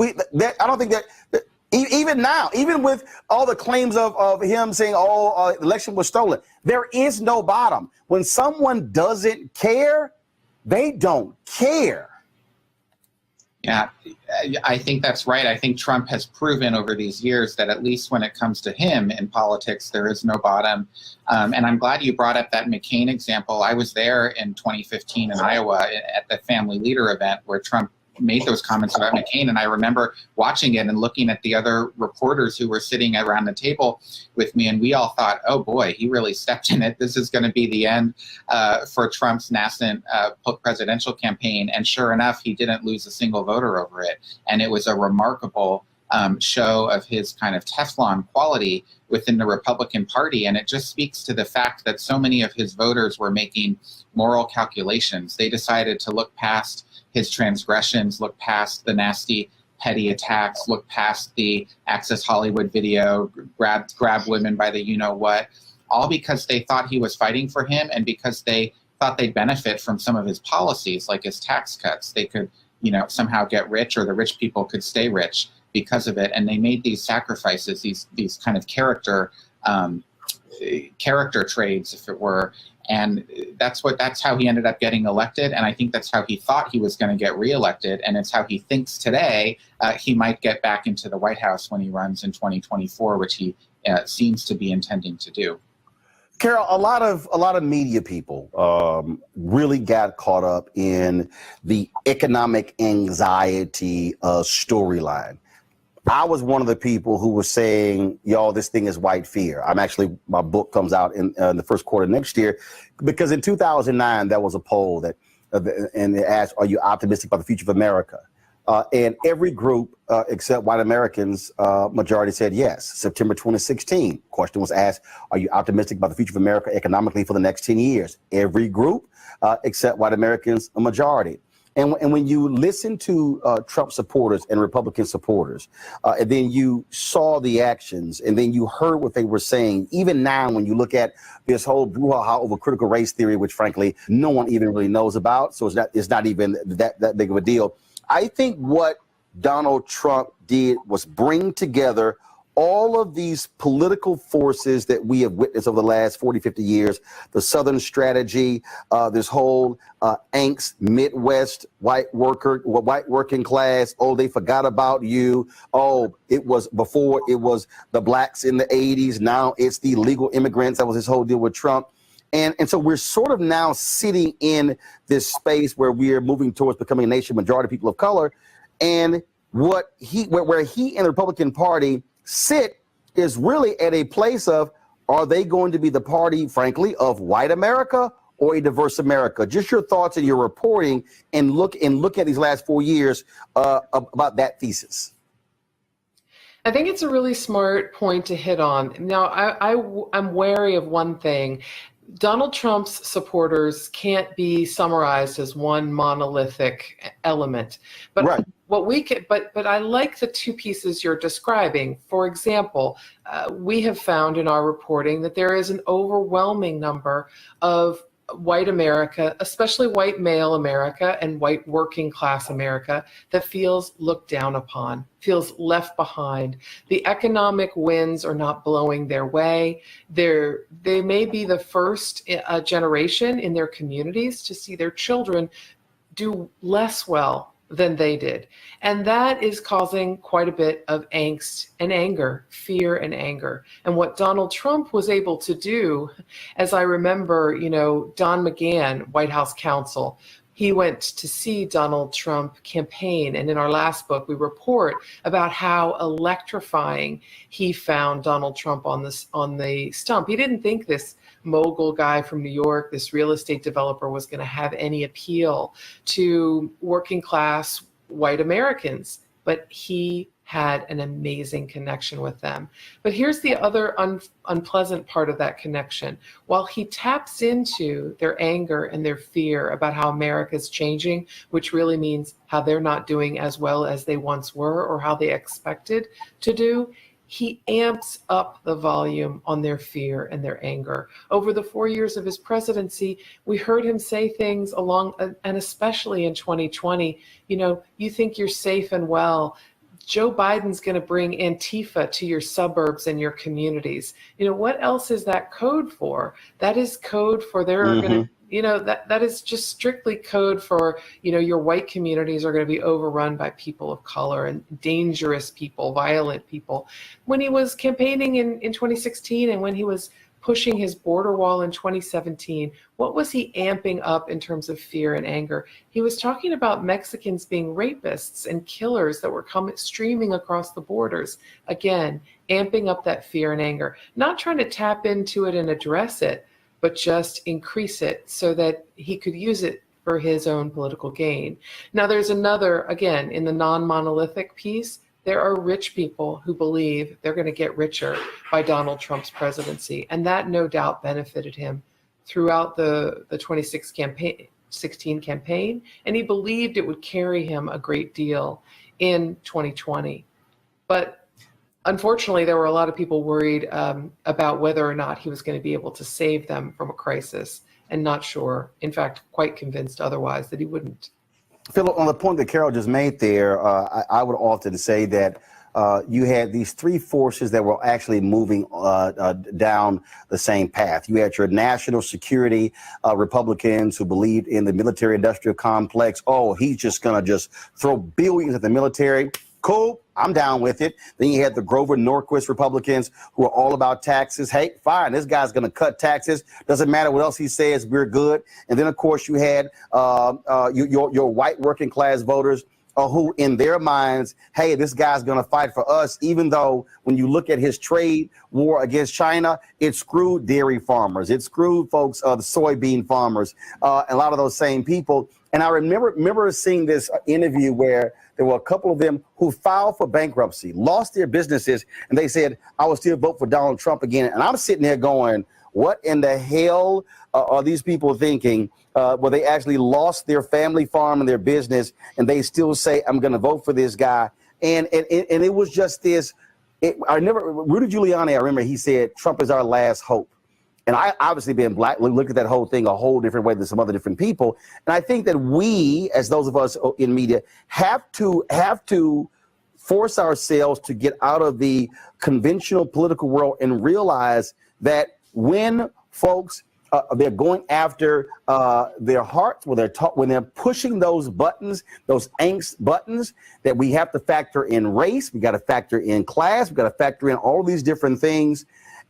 that even now, even with all the claims of him saying, the election was stolen, there is no bottom. When someone doesn't care, they don't care. Yeah, I think that's right. I think Trump has proven over these years that at least when it comes to him in politics, there is no bottom. And I'm glad you brought up that McCain example. I was there in 2015 in Iowa at the family leader event where Trump made those comments about McCain. And I remember watching it and looking at the other reporters who were sitting around the table with me. And we all thought, oh boy, he really stepped in it. This is going to be the end for Trump's nascent presidential campaign. And sure enough, he didn't lose a single voter over it. And it was a remarkable show of his kind of Teflon quality within the Republican Party. And it just speaks to the fact that so many of his voters were making moral calculations. They decided to look past his transgressions, look past the nasty, petty attacks, look past the Access Hollywood video, grab women by the you-know-what, all because they thought he was fighting for him and because they thought they'd benefit from some of his policies, like his tax cuts. They could, somehow get rich, or the rich people could stay rich because of it. And they made these sacrifices, these kind of character trades, if it were. And that's how he ended up getting elected. And I think that's how he thought he was going to get reelected. And it's how he thinks today he might get back into the White House when he runs in 2024, which he seems to be intending to do. Carol, a lot of media people really got caught up in the economic anxiety storyline. I was one of the people who was saying, y'all, this thing is white fear. My book comes out in the first quarter next year, because in 2009, there was a poll and it asked, are you optimistic about the future of America? And every group except white Americans, majority said yes. September 2016, question was asked, are you optimistic about the future of America economically for the next 10 years? Every group except white Americans, a majority. And when you listen to Trump supporters and Republican supporters, and then you saw the actions, and then you heard what they were saying, even now when you look at this whole brouhaha over critical race theory, which frankly no one even really knows about, so it's not even that big of a deal. I think what Donald Trump did was bring together all of these political forces that we have witnessed over the last 40, 50 years, the Southern strategy, this whole angst, Midwest white working class. Oh, they forgot about you. Oh, it was before it was the blacks in the 80s. Now it's the illegal immigrants. That was his whole deal with Trump. And so we're sort of now sitting in this space where we are moving towards becoming a nation, majority of people of color. And where he and the Republican Party sit is really at a place of, are they going to be the party, frankly, of white America or a diverse America? Just your thoughts and your reporting and look at these last 4 years about that thesis. I think it's a really smart point to hit on. Now, I'm wary of one thing. Donald Trump's supporters can't be summarized as one monolithic element. But right. But I like the two pieces you're describing. For example, we have found in our reporting that there is an overwhelming number of white America, especially white male America and white working class America, that feels looked down upon, feels left behind. The economic winds are not blowing their way. They may be the first generation in their communities to see their children do less well than they did. And that is causing quite a bit of angst and anger, fear and anger. And what Donald Trump was able to do, as I remember, Don McGahn, White House counsel, he went to see Donald Trump campaign. And in our last book, we report about how electrifying he found Donald Trump on the stump. He didn't think this mogul guy from New York, this real estate developer, was going to have any appeal to working class white Americans, but he had an amazing connection with them. But here's the other unpleasant part of that connection. While he taps into their anger and their fear about how America's changing, which really means how they're not doing as well as they once were or how they expected to do, he amps up the volume on their fear and their anger. Over the 4 years of his presidency, we heard him say things along, and especially in 2020, you think you're safe and well. Joe Biden's going to bring Antifa to your suburbs and your communities. What else is that code for? That is code for they're going to, that is just strictly code for, your white communities are going to be overrun by people of color and dangerous people, violent people. When he was campaigning in 2016 and when he was pushing his border wall in 2017, what was he amping up in terms of fear and anger? He was talking about Mexicans being rapists and killers that were streaming across the borders. Again, amping up that fear and anger, not trying to tap into it and address it, but just increase it so that he could use it for his own political gain. Now, there's another, again, in the non-monolithic piece, there are rich people who believe they're going to get richer by Donald Trump's presidency, and that no doubt benefited him throughout the 2016 campaign, and he believed it would carry him a great deal in 2020. But unfortunately, there were a lot of people worried about whether or not he was going to be able to save them from a crisis, and not sure, in fact, quite convinced otherwise that he wouldn't. Philip, on the point that Carol just made there, I would often say that you had these three forces that were actually moving down the same path. You had your national security Republicans who believed in the military-industrial complex. Oh, he's just going to just throw billions at the military. Cool, I'm down with it. Then you had the Grover Norquist Republicans who are all about taxes. Hey, fine, this guy's going to cut taxes. Doesn't matter what else he says, we're good. And then, of course, you had your white working class voters who, in their minds, hey, this guy's going to fight for us, even though when you look at his trade war against China, it screwed dairy farmers. It screwed folks, the soybean farmers, a lot of those same people. And I remember seeing this interview where there were a couple of them who filed for bankruptcy, lost their businesses, and they said, I will still vote for Donald Trump again. And I'm sitting there going, what in the hell are these people thinking? Where they actually lost their family farm and their business, and they still say, I'm going to vote for this guy. And it was just this. Rudy Giuliani, I remember he said, Trump is our last hope. And I obviously being black, look at that whole thing a whole different way than some other different people. And I think that we, as those of us in media, have to force ourselves to get out of the conventional political world and realize that when folks they're going after their hearts, when they're pushing those buttons, those angst buttons, that we have to factor in race, we got to factor in class, we got to factor in all these different things.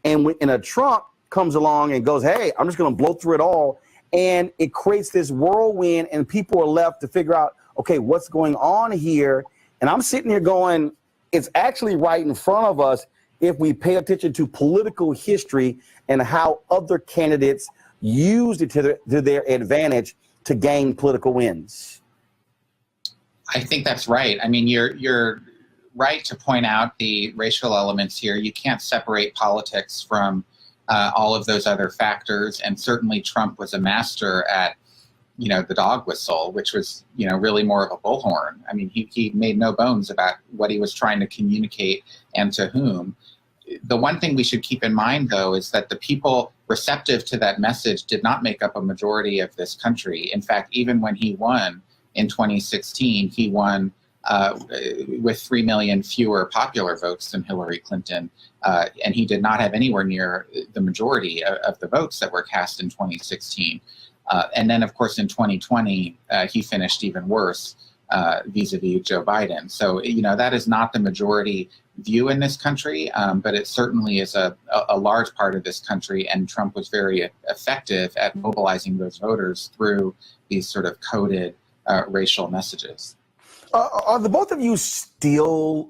And when a Trump comes along and goes, hey, I'm just going to blow through it all, and it creates this whirlwind, and people are left to figure out, okay, what's going on here? And I'm sitting here going, it's actually right in front of us if we pay attention to political history and how other candidates used it to their advantage to gain political wins. I think that's right. I mean, you're right to point out the racial elements here. You can't separate politics from all of those other factors. And certainly Trump was a master at, the dog whistle, which was, really more of a bullhorn. I mean, he made no bones about what he was trying to communicate and to whom. The one thing we should keep in mind, though, is that the people receptive to that message did not make up a majority of this country. In fact, even when he won in 2016, he won with 3 million fewer popular votes than Hillary Clinton. And he did not have anywhere near the majority of the votes that were cast in 2016. And then, of course, in 2020, he finished even worse vis-a-vis Joe Biden. So, that is not the majority view in this country, but it certainly is a large part of this country. And Trump was very effective at mobilizing those voters through these sort of coded racial messages. Are the both of you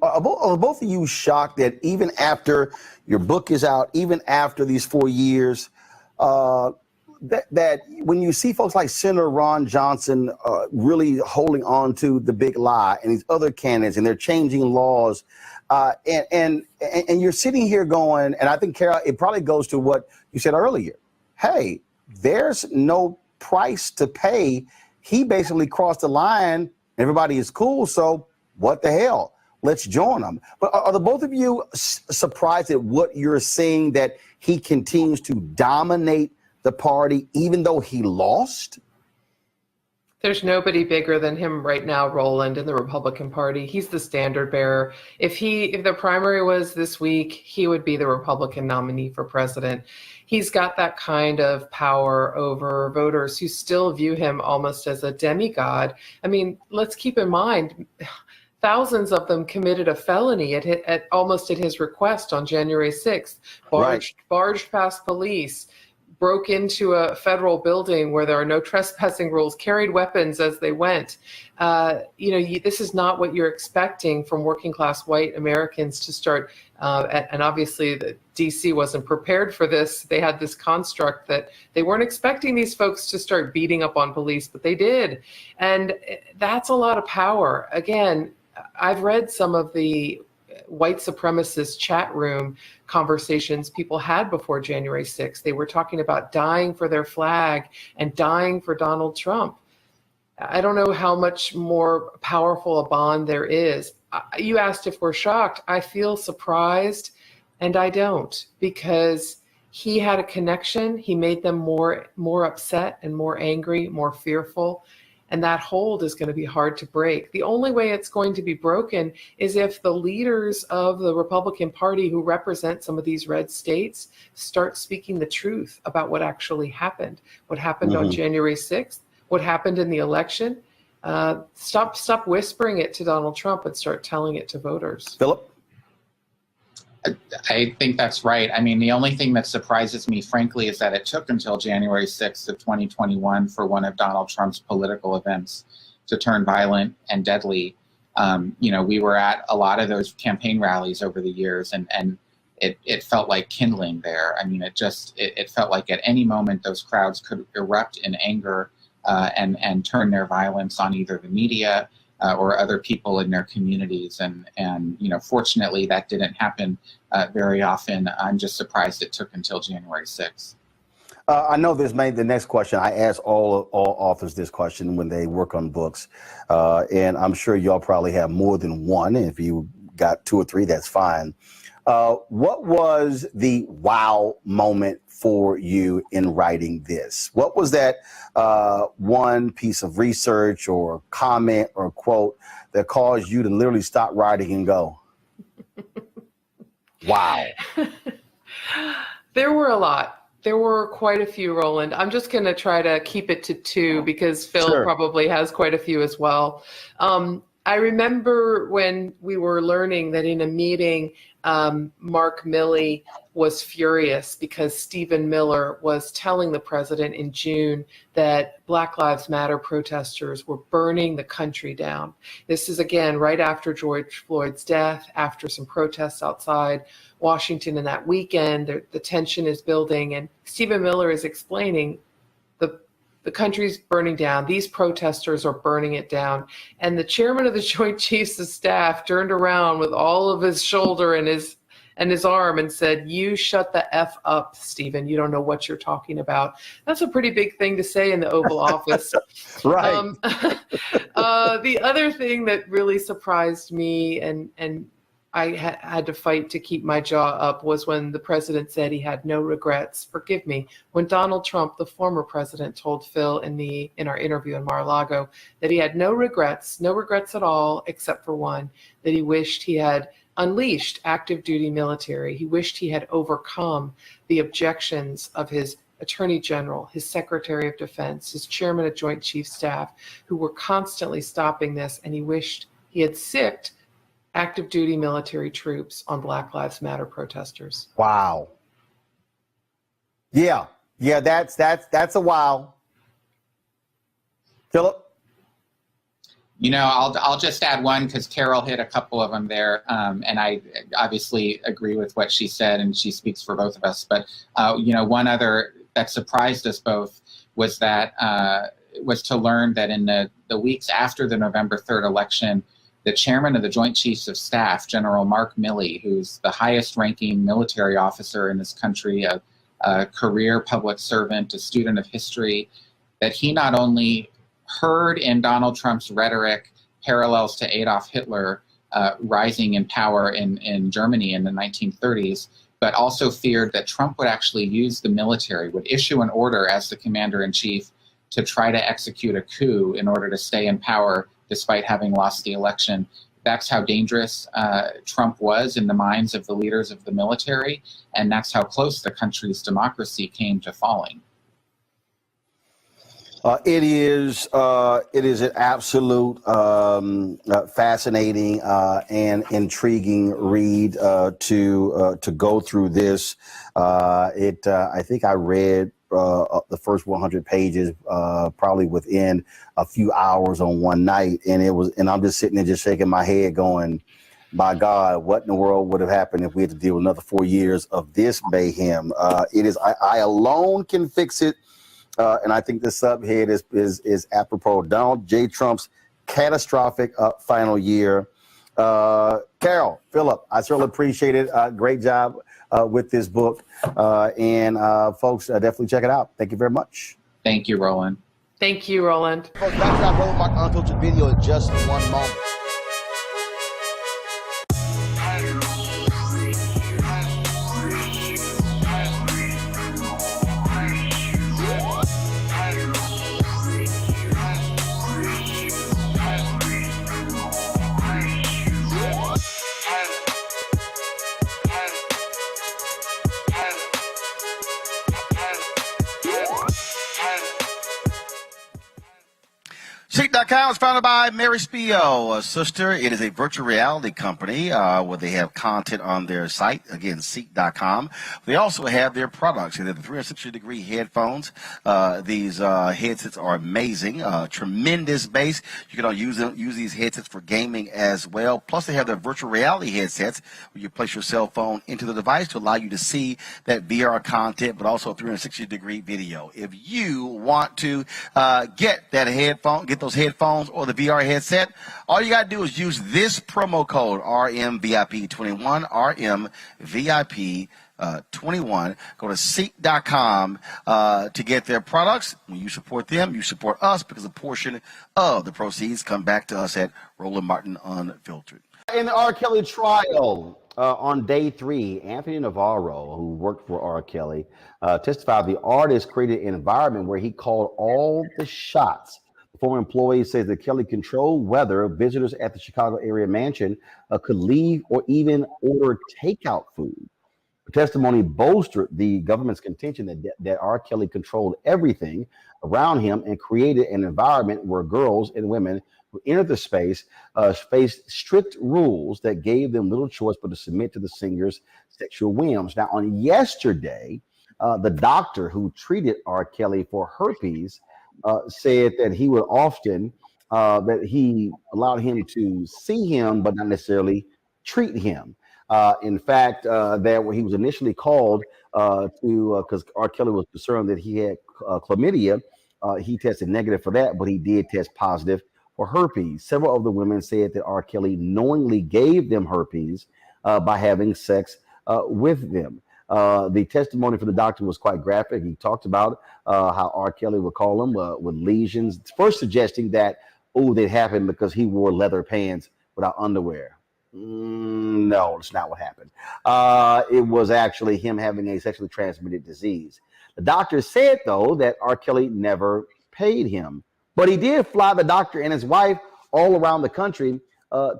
are both of you shocked that even after your book is out, even after these 4 years, that when you see folks like Senator Ron Johnson really holding on to the big lie and these other candidates and they're changing laws, and you're sitting here going, and I think, Carol, it probably goes to what you said earlier. Hey, there's no price to pay. He basically crossed the line. Everybody is cool, so what the hell? let's join him. But are the both of you surprised at what you're seeing, that he continues to dominate the party even though he lost? There's nobody bigger than him right now, Roland, in the Republican Party. He's the standard bearer. If the primary was this week, he would be the Republican nominee for president. He's got that kind of power over voters who still view him almost as a demigod. I mean, let's keep in mind, thousands of them committed a felony almost at his request on January 6th, barged past police, broke into a federal building where there are no trespassing rules, carried weapons as they went. This is not what you're expecting from working class white Americans to start. And obviously, the DC wasn't prepared for this. They had this construct that they weren't expecting these folks to start beating up on police, but they did. And that's a lot of power. Again, I've read some of the white supremacist chat room conversations people had before January 6th. They were talking about dying for their flag and dying for Donald Trump. I don't know how much more powerful a bond there is. You asked if we're shocked. I feel surprised, and I don't, because he had a connection. He made them more upset and more angry, more fearful. And that hold is going to be hard to break. The only way it's going to be broken is if the leaders of the Republican Party who represent some of these red states start speaking the truth about what actually happened, what happened on January 6th, what happened in the election. Stop whispering it to Donald Trump and start telling it to voters. Philip? I think that's right. I mean, the only thing that surprises me, frankly, is that it took until January 6th of 2021 for one of Donald Trump's political events to turn violent and deadly. We were at a lot of those campaign rallies over the years, and it felt like kindling there. I mean, it felt like at any moment those crowds could erupt in anger and turn their violence on either the media or other people in their communities. And fortunately, that didn't happen very often. I'm just surprised it took until January 6th. I know this may be the next question. I ask all authors this question when they work on books. And I'm sure y'all probably have more than one. If you got two or three, that's fine. What was the wow moment for you in writing this? What was that one piece of research or comment or quote that caused you to literally stop writing and go, wow? There were a lot. There were quite a few, Roland. I'm just going to try to keep it to two because Phil probably has quite a few as well. I remember when we were learning that in a meeting, Mark Milley was furious because Stephen Miller was telling the president in June that Black Lives Matter protesters were burning the country down. This is, again, right after George Floyd's death, after some protests outside Washington in that weekend. The tension is building, and Stephen Miller is explaining the country's burning down. These protesters are burning it down. And the chairman of the Joint Chiefs of Staff turned around with all of his shoulder and his arm and said, "You shut the F up, Stephen. You don't know what you're talking about." That's a pretty big thing to say in the Oval Office. Right. The other thing that really surprised me and I had to fight to keep my jaw up was when the president said he had no regrets. Forgive me. When Donald Trump, the former president, told Phil in our interview in Mar-a-Lago that he had no regrets at all, except for one, that he wished he had unleashed active duty military. He wished he had overcome the objections of his Attorney General, his Secretary of Defense, his Chairman of Joint Chiefs Staff, who were constantly stopping this, and he wished he had sicked active duty military troops on Black Lives Matter protesters. Wow. Yeah, that's a wow. Philip? I'll just add one because Carol hit a couple of them there, and I obviously agree with what she said, and she speaks for both of us. But one other that surprised us both was to learn that in the weeks after the November 3rd election, the chairman of the Joint Chiefs of Staff, General Mark Milley, who's the highest-ranking military officer in this country, a career public servant, a student of history, that he not only heard in Donald Trump's rhetoric parallels to Adolf Hitler, rising in power in Germany in the 1930s, but also feared that Trump would actually use the military, would issue an order as the commander-in-chief to try to execute a coup in order to stay in power despite having lost the election. That's how dangerous Trump was in the minds of the leaders of the military, and that's how close the country's democracy came to falling. It is an absolute fascinating and intriguing read to go through this. I think I read the first 100 pages probably within a few hours on one night, and I'm just sitting there just shaking my head, going, "My God, what in the world would have happened if we had to deal with another 4 years of this mayhem?" It is I alone can fix it. And I think the subhead is apropos. Donald J. Trump's catastrophic final year. Carol, Philip, I certainly appreciate it. Great job with this book. And folks, definitely check it out. Thank you very much. Thank you, Roland. Thank you, Roland. Folks, back to our Roland Martin Unfiltered video in just one moment. Seek.com is founded by Mary Spio, a sister. It is a virtual reality company where they have content on their site. Again, Seek.com. They also have their products. They're the 360-degree headphones. These headsets are amazing. Tremendous bass. You can use these headsets for gaming as well. Plus, they have their virtual reality headsets where you place your cell phone into the device to allow you to see that VR content, but also 360-degree video. If you want to get that headphone, get those headphones or the VR headset, all you got to do is use this promo code RMVIP21, RMVIP21. Go to Seek.com to get their products. When you support them, you support us because a portion of the proceeds come back to us at Roland Martin Unfiltered. In the R. Kelly trial, on day 3, Anthony Navarro, who worked for R. Kelly, testified the artist created an environment where he called all the shots. The former employee says that Kelly controlled whether visitors at the Chicago area mansion could leave or even order takeout food. The testimony bolstered the government's contention that R. Kelly controlled everything around him and created an environment where girls and women who entered the space faced strict rules that gave them little choice but to submit to the singer's sexual whims. Now, on yesterday, the doctor who treated R. Kelly for herpes said that he would often, that he allowed him to see him, but not necessarily treat him. In fact, that when he was initially called because R. Kelly was concerned that he had chlamydia, he tested negative for that, but he did test positive for herpes. Several of the women said that R. Kelly knowingly gave them herpes by having sex with them. The testimony for the doctor was quite graphic. He talked about how R. Kelly would call him with lesions, first suggesting that, they'd happen because he wore leather pants without underwear. No, it's not what happened. It was actually him having a sexually transmitted disease. The doctor said, though, that R. Kelly never paid him, but he did fly the doctor and his wife all around the country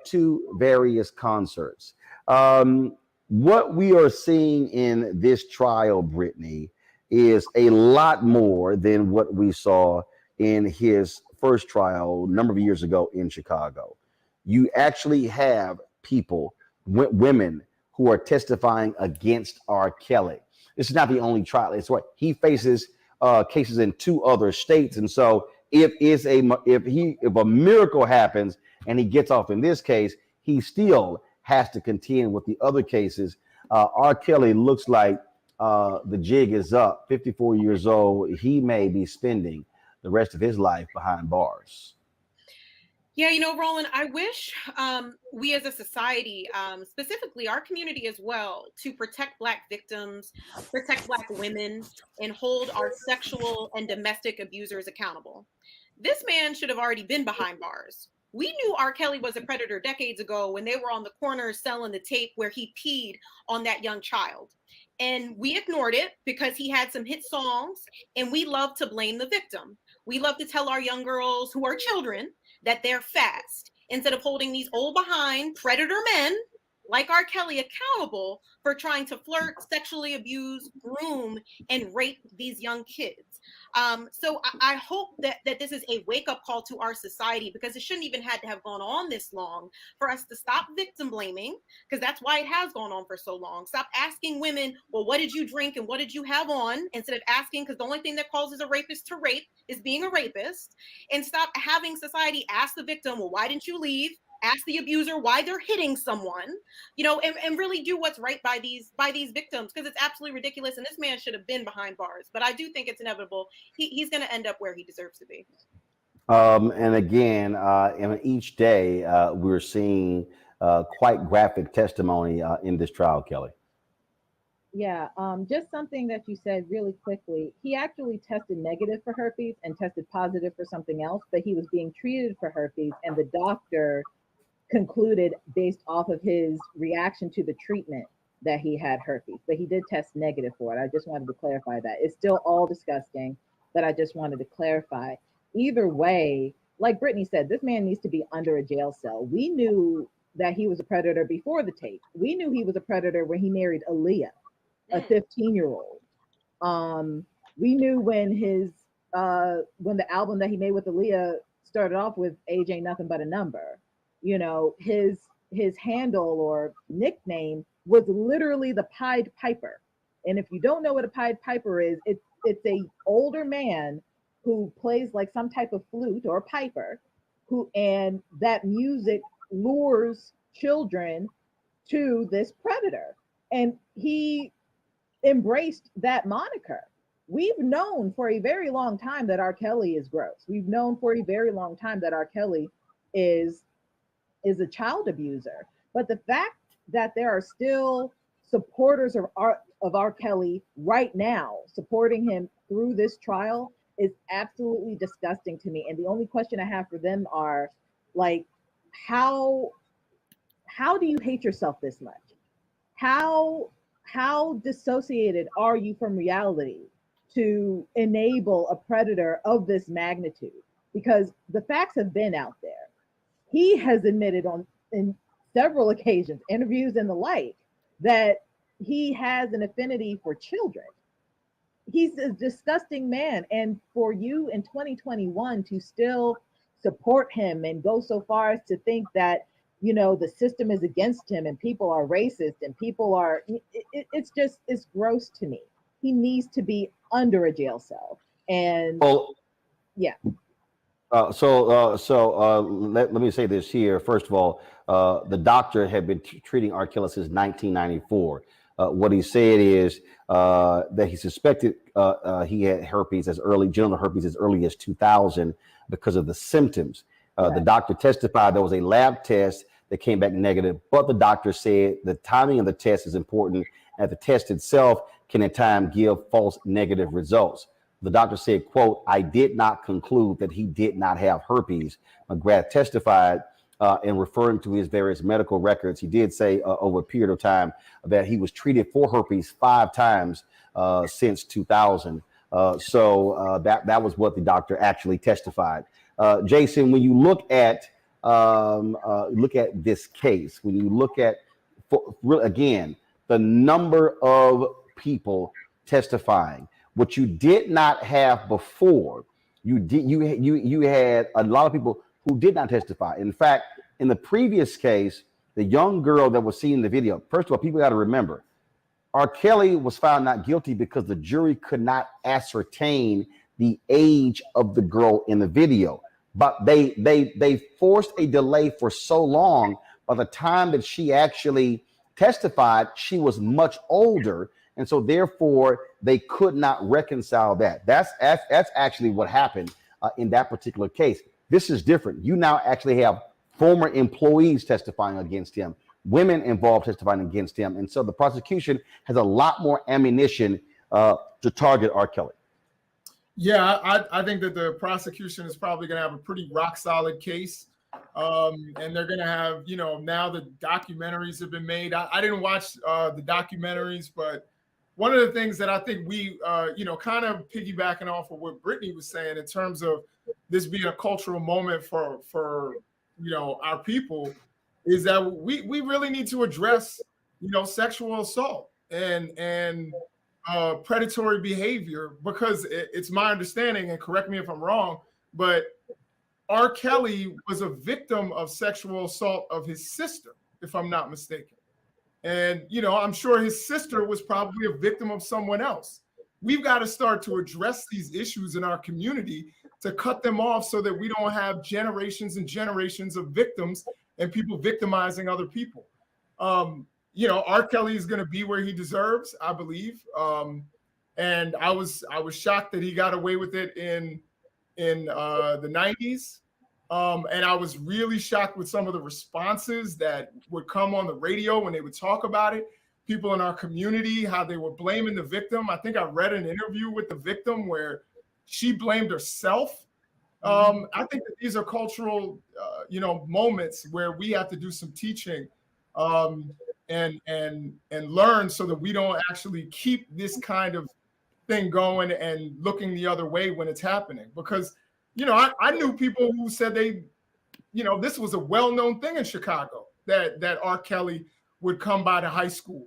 to various concerts. What we are seeing in this trial, Brittany, is a lot more than what we saw in his first trial a number of years ago in Chicago. You actually have people, women, who are testifying against R. Kelly. This is not the only trial. It's what he faces cases in 2 other states, and so if a miracle happens and he gets off in this case, he still has to contend with the other cases. R. Kelly looks like the jig is up. 54 years old. He may be spending the rest of his life behind bars. Yeah, Roland, I wish we as a society, specifically our community as well, to protect Black victims, protect Black women, and hold our sexual and domestic abusers accountable. This man should have already been behind bars. We knew R. Kelly was a predator decades ago when they were on the corner selling the tape where he peed on that young child. And we ignored it because he had some hit songs, and we love to blame the victim. We love to tell our young girls who are children that they're fast instead of holding these old behind predator men like R. Kelly accountable for trying to flirt, sexually abuse, groom, and rape these young kids. So I hope that this is a wake-up call to our society, because it shouldn't even had to have gone on this long for us to stop victim blaming, because that's why it has gone on for so long. Stop asking women, well, what did you drink and what did you have on, instead of asking, because the only thing that causes a rapist to rape is being a rapist. And stop having society ask the victim, well, why didn't you leave? Ask the abuser why they're hitting someone, and really do what's right by these victims, because it's absolutely ridiculous. And this man should have been behind bars, but I do think it's inevitable. He's going to end up where he deserves to be. And again, and each day we're seeing quite graphic testimony in this trial, Kelly. Yeah, just something that you said really quickly. He actually tested negative for herpes and tested positive for something else, but he was being treated for herpes, and the doctor concluded based off of his reaction to the treatment that he had herpes, but he did test negative for it. I just wanted to clarify that. It's still all disgusting, but I just wanted to clarify. Either way, like Brittany said, this man needs to be under a jail cell. We knew that he was a predator before the tape. We knew he was a predator when he married Aaliyah, a 15-year-old. We knew when when the album that he made with Aaliyah started off with "Age Ain't Nothing But a Number." His handle or nickname was literally the Pied Piper. And if you don't know what a Pied Piper is, it's a older man who plays like some type of flute or piper, and that music lures children to this predator. And he embraced that moniker. We've known for a very long time that R. Kelly is gross. We've known for a very long time that R. Kelly is a child abuser. But the fact that there are still supporters of R. Kelly right now supporting him through this trial is absolutely disgusting to me. And the only question I have for them are, like, how do you hate yourself this much? How dissociated are you from reality to enable a predator of this magnitude? Because the facts have been out there. He has admitted in several occasions, interviews and the like, that he has an affinity for children. He's a disgusting man. And for you in 2021 to still support him and go so far as to think that, the system is against him and people are racist and people are, it's gross to me. He needs to be under a jail cell. And yeah. Let me say this here. First of all, the doctor had been treating R. Kelly since 1994. What he said is that he suspected he had genital herpes as early as 2000 because of the symptoms. The doctor testified there was a lab test that came back negative, but the doctor said the timing of the test is important, and the test itself can at times give false negative results. The doctor said, quote, "I did not conclude that he did not have herpes." McGrath testified in referring to his various medical records. He did say over a period of time that he was treated for herpes 5 times since 2000. That was what the doctor actually testified. Jason, when you look at this case, when you look at, again, the number of people testifying, what you did not have before, you had a lot of people who did not testify. In fact, in the previous case, the young girl that was seen in the video, first of all, people got to remember, R. Kelly was found not guilty because the jury could not ascertain the age of the girl in the video. But they forced a delay for so long. By the time that she actually testified, she was much older. And so therefore, they could not reconcile that. That's actually what happened in that particular case. This is different. You now actually have former employees testifying against him, women involved testifying against him. And so the prosecution has a lot more ammunition to target R. Kelly. Yeah, I think that the prosecution is probably going to have a pretty rock solid case. And they're going to have, now the documentaries have been made. I didn't watch the documentaries, but one of the things that I think we, kind of piggybacking off of what Brittany was saying in terms of this being a cultural moment for our people, is that we really need to address, sexual assault and predatory behavior, because it's my understanding, and correct me if I'm wrong, but R. Kelly was a victim of sexual assault of his sister, if I'm not mistaken. And, I'm sure his sister was probably a victim of someone else. We've got to start to address these issues in our community to cut them off so that we don't have generations and generations of victims and people victimizing other people. R. Kelly is going to be where he deserves, I believe. And I was shocked that he got away with it in the 90s. And I was really shocked with some of the responses that would come on the radio when they would talk about it. People in our community, how they were blaming the victim. I think I read an interview with the victim where she blamed herself. I think that these are cultural, moments where we have to do some teaching and learn so that we don't actually keep this kind of thing going and looking the other way when it's happening. Because I knew people who said this was a well-known thing in Chicago, that R. Kelly would come by the high school,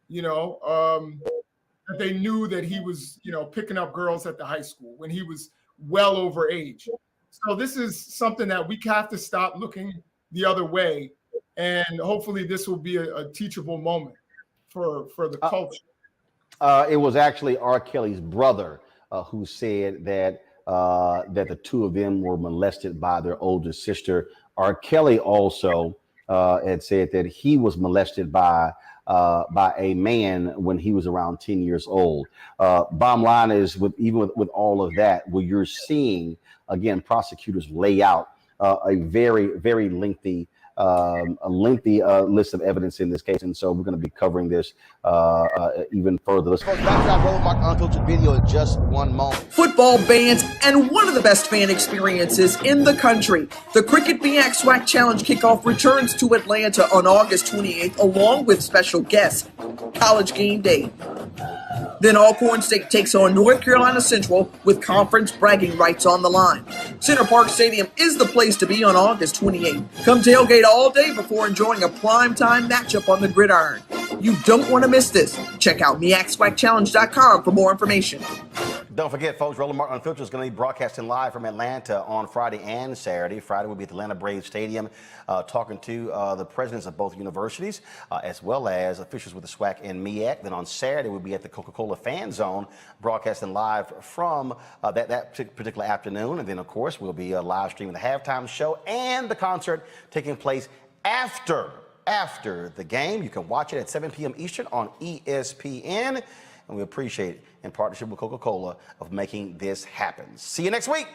that they knew that he was, picking up girls at the high school when he was well over age. So this is something that we have to stop looking the other way. And hopefully this will be a teachable moment for the culture. It was actually R. Kelly's brother who said that the two of them were molested by their older sister. R. Kelly also had said that he was molested by a man when he was around 10 years old. Bottom line is, with all of that, where you're seeing, again, prosecutors lay out a very, very lengthy list of evidence in this case. And so we're going to be covering this even further. Let's go back to that Roland Martin Unfiltered video in just one moment. Football bands and one of the best fan experiences in the country. The Cricket BX SWAC Challenge kickoff returns to Atlanta on August 28th, along with special guests, College Game Day. Then Alcorn State takes on North Carolina Central with conference bragging rights on the line. Center Park Stadium is the place to be on August 28th. Come tailgate all day before enjoying a primetime matchup on the gridiron. You don't want to miss this. Check out MEACSWACchallenge.com for more information. Don't forget, folks, Roland Martin Unfiltered is going to be broadcasting live from Atlanta on Friday and Saturday. Friday will be at the Atlanta Braves Stadium, talking to the presidents of both universities, as well as officials with the SWAC and MEAC. Then on Saturday, we'll be at the Coca-Cola Fan Zone, broadcasting live from that particular afternoon. And then, of course, we'll be live streaming the halftime show and the concert taking place after the game. You can watch it at 7 p.m. Eastern on ESPN. And we appreciate it, in partnership with Coca-Cola, of making this happen. See you next week.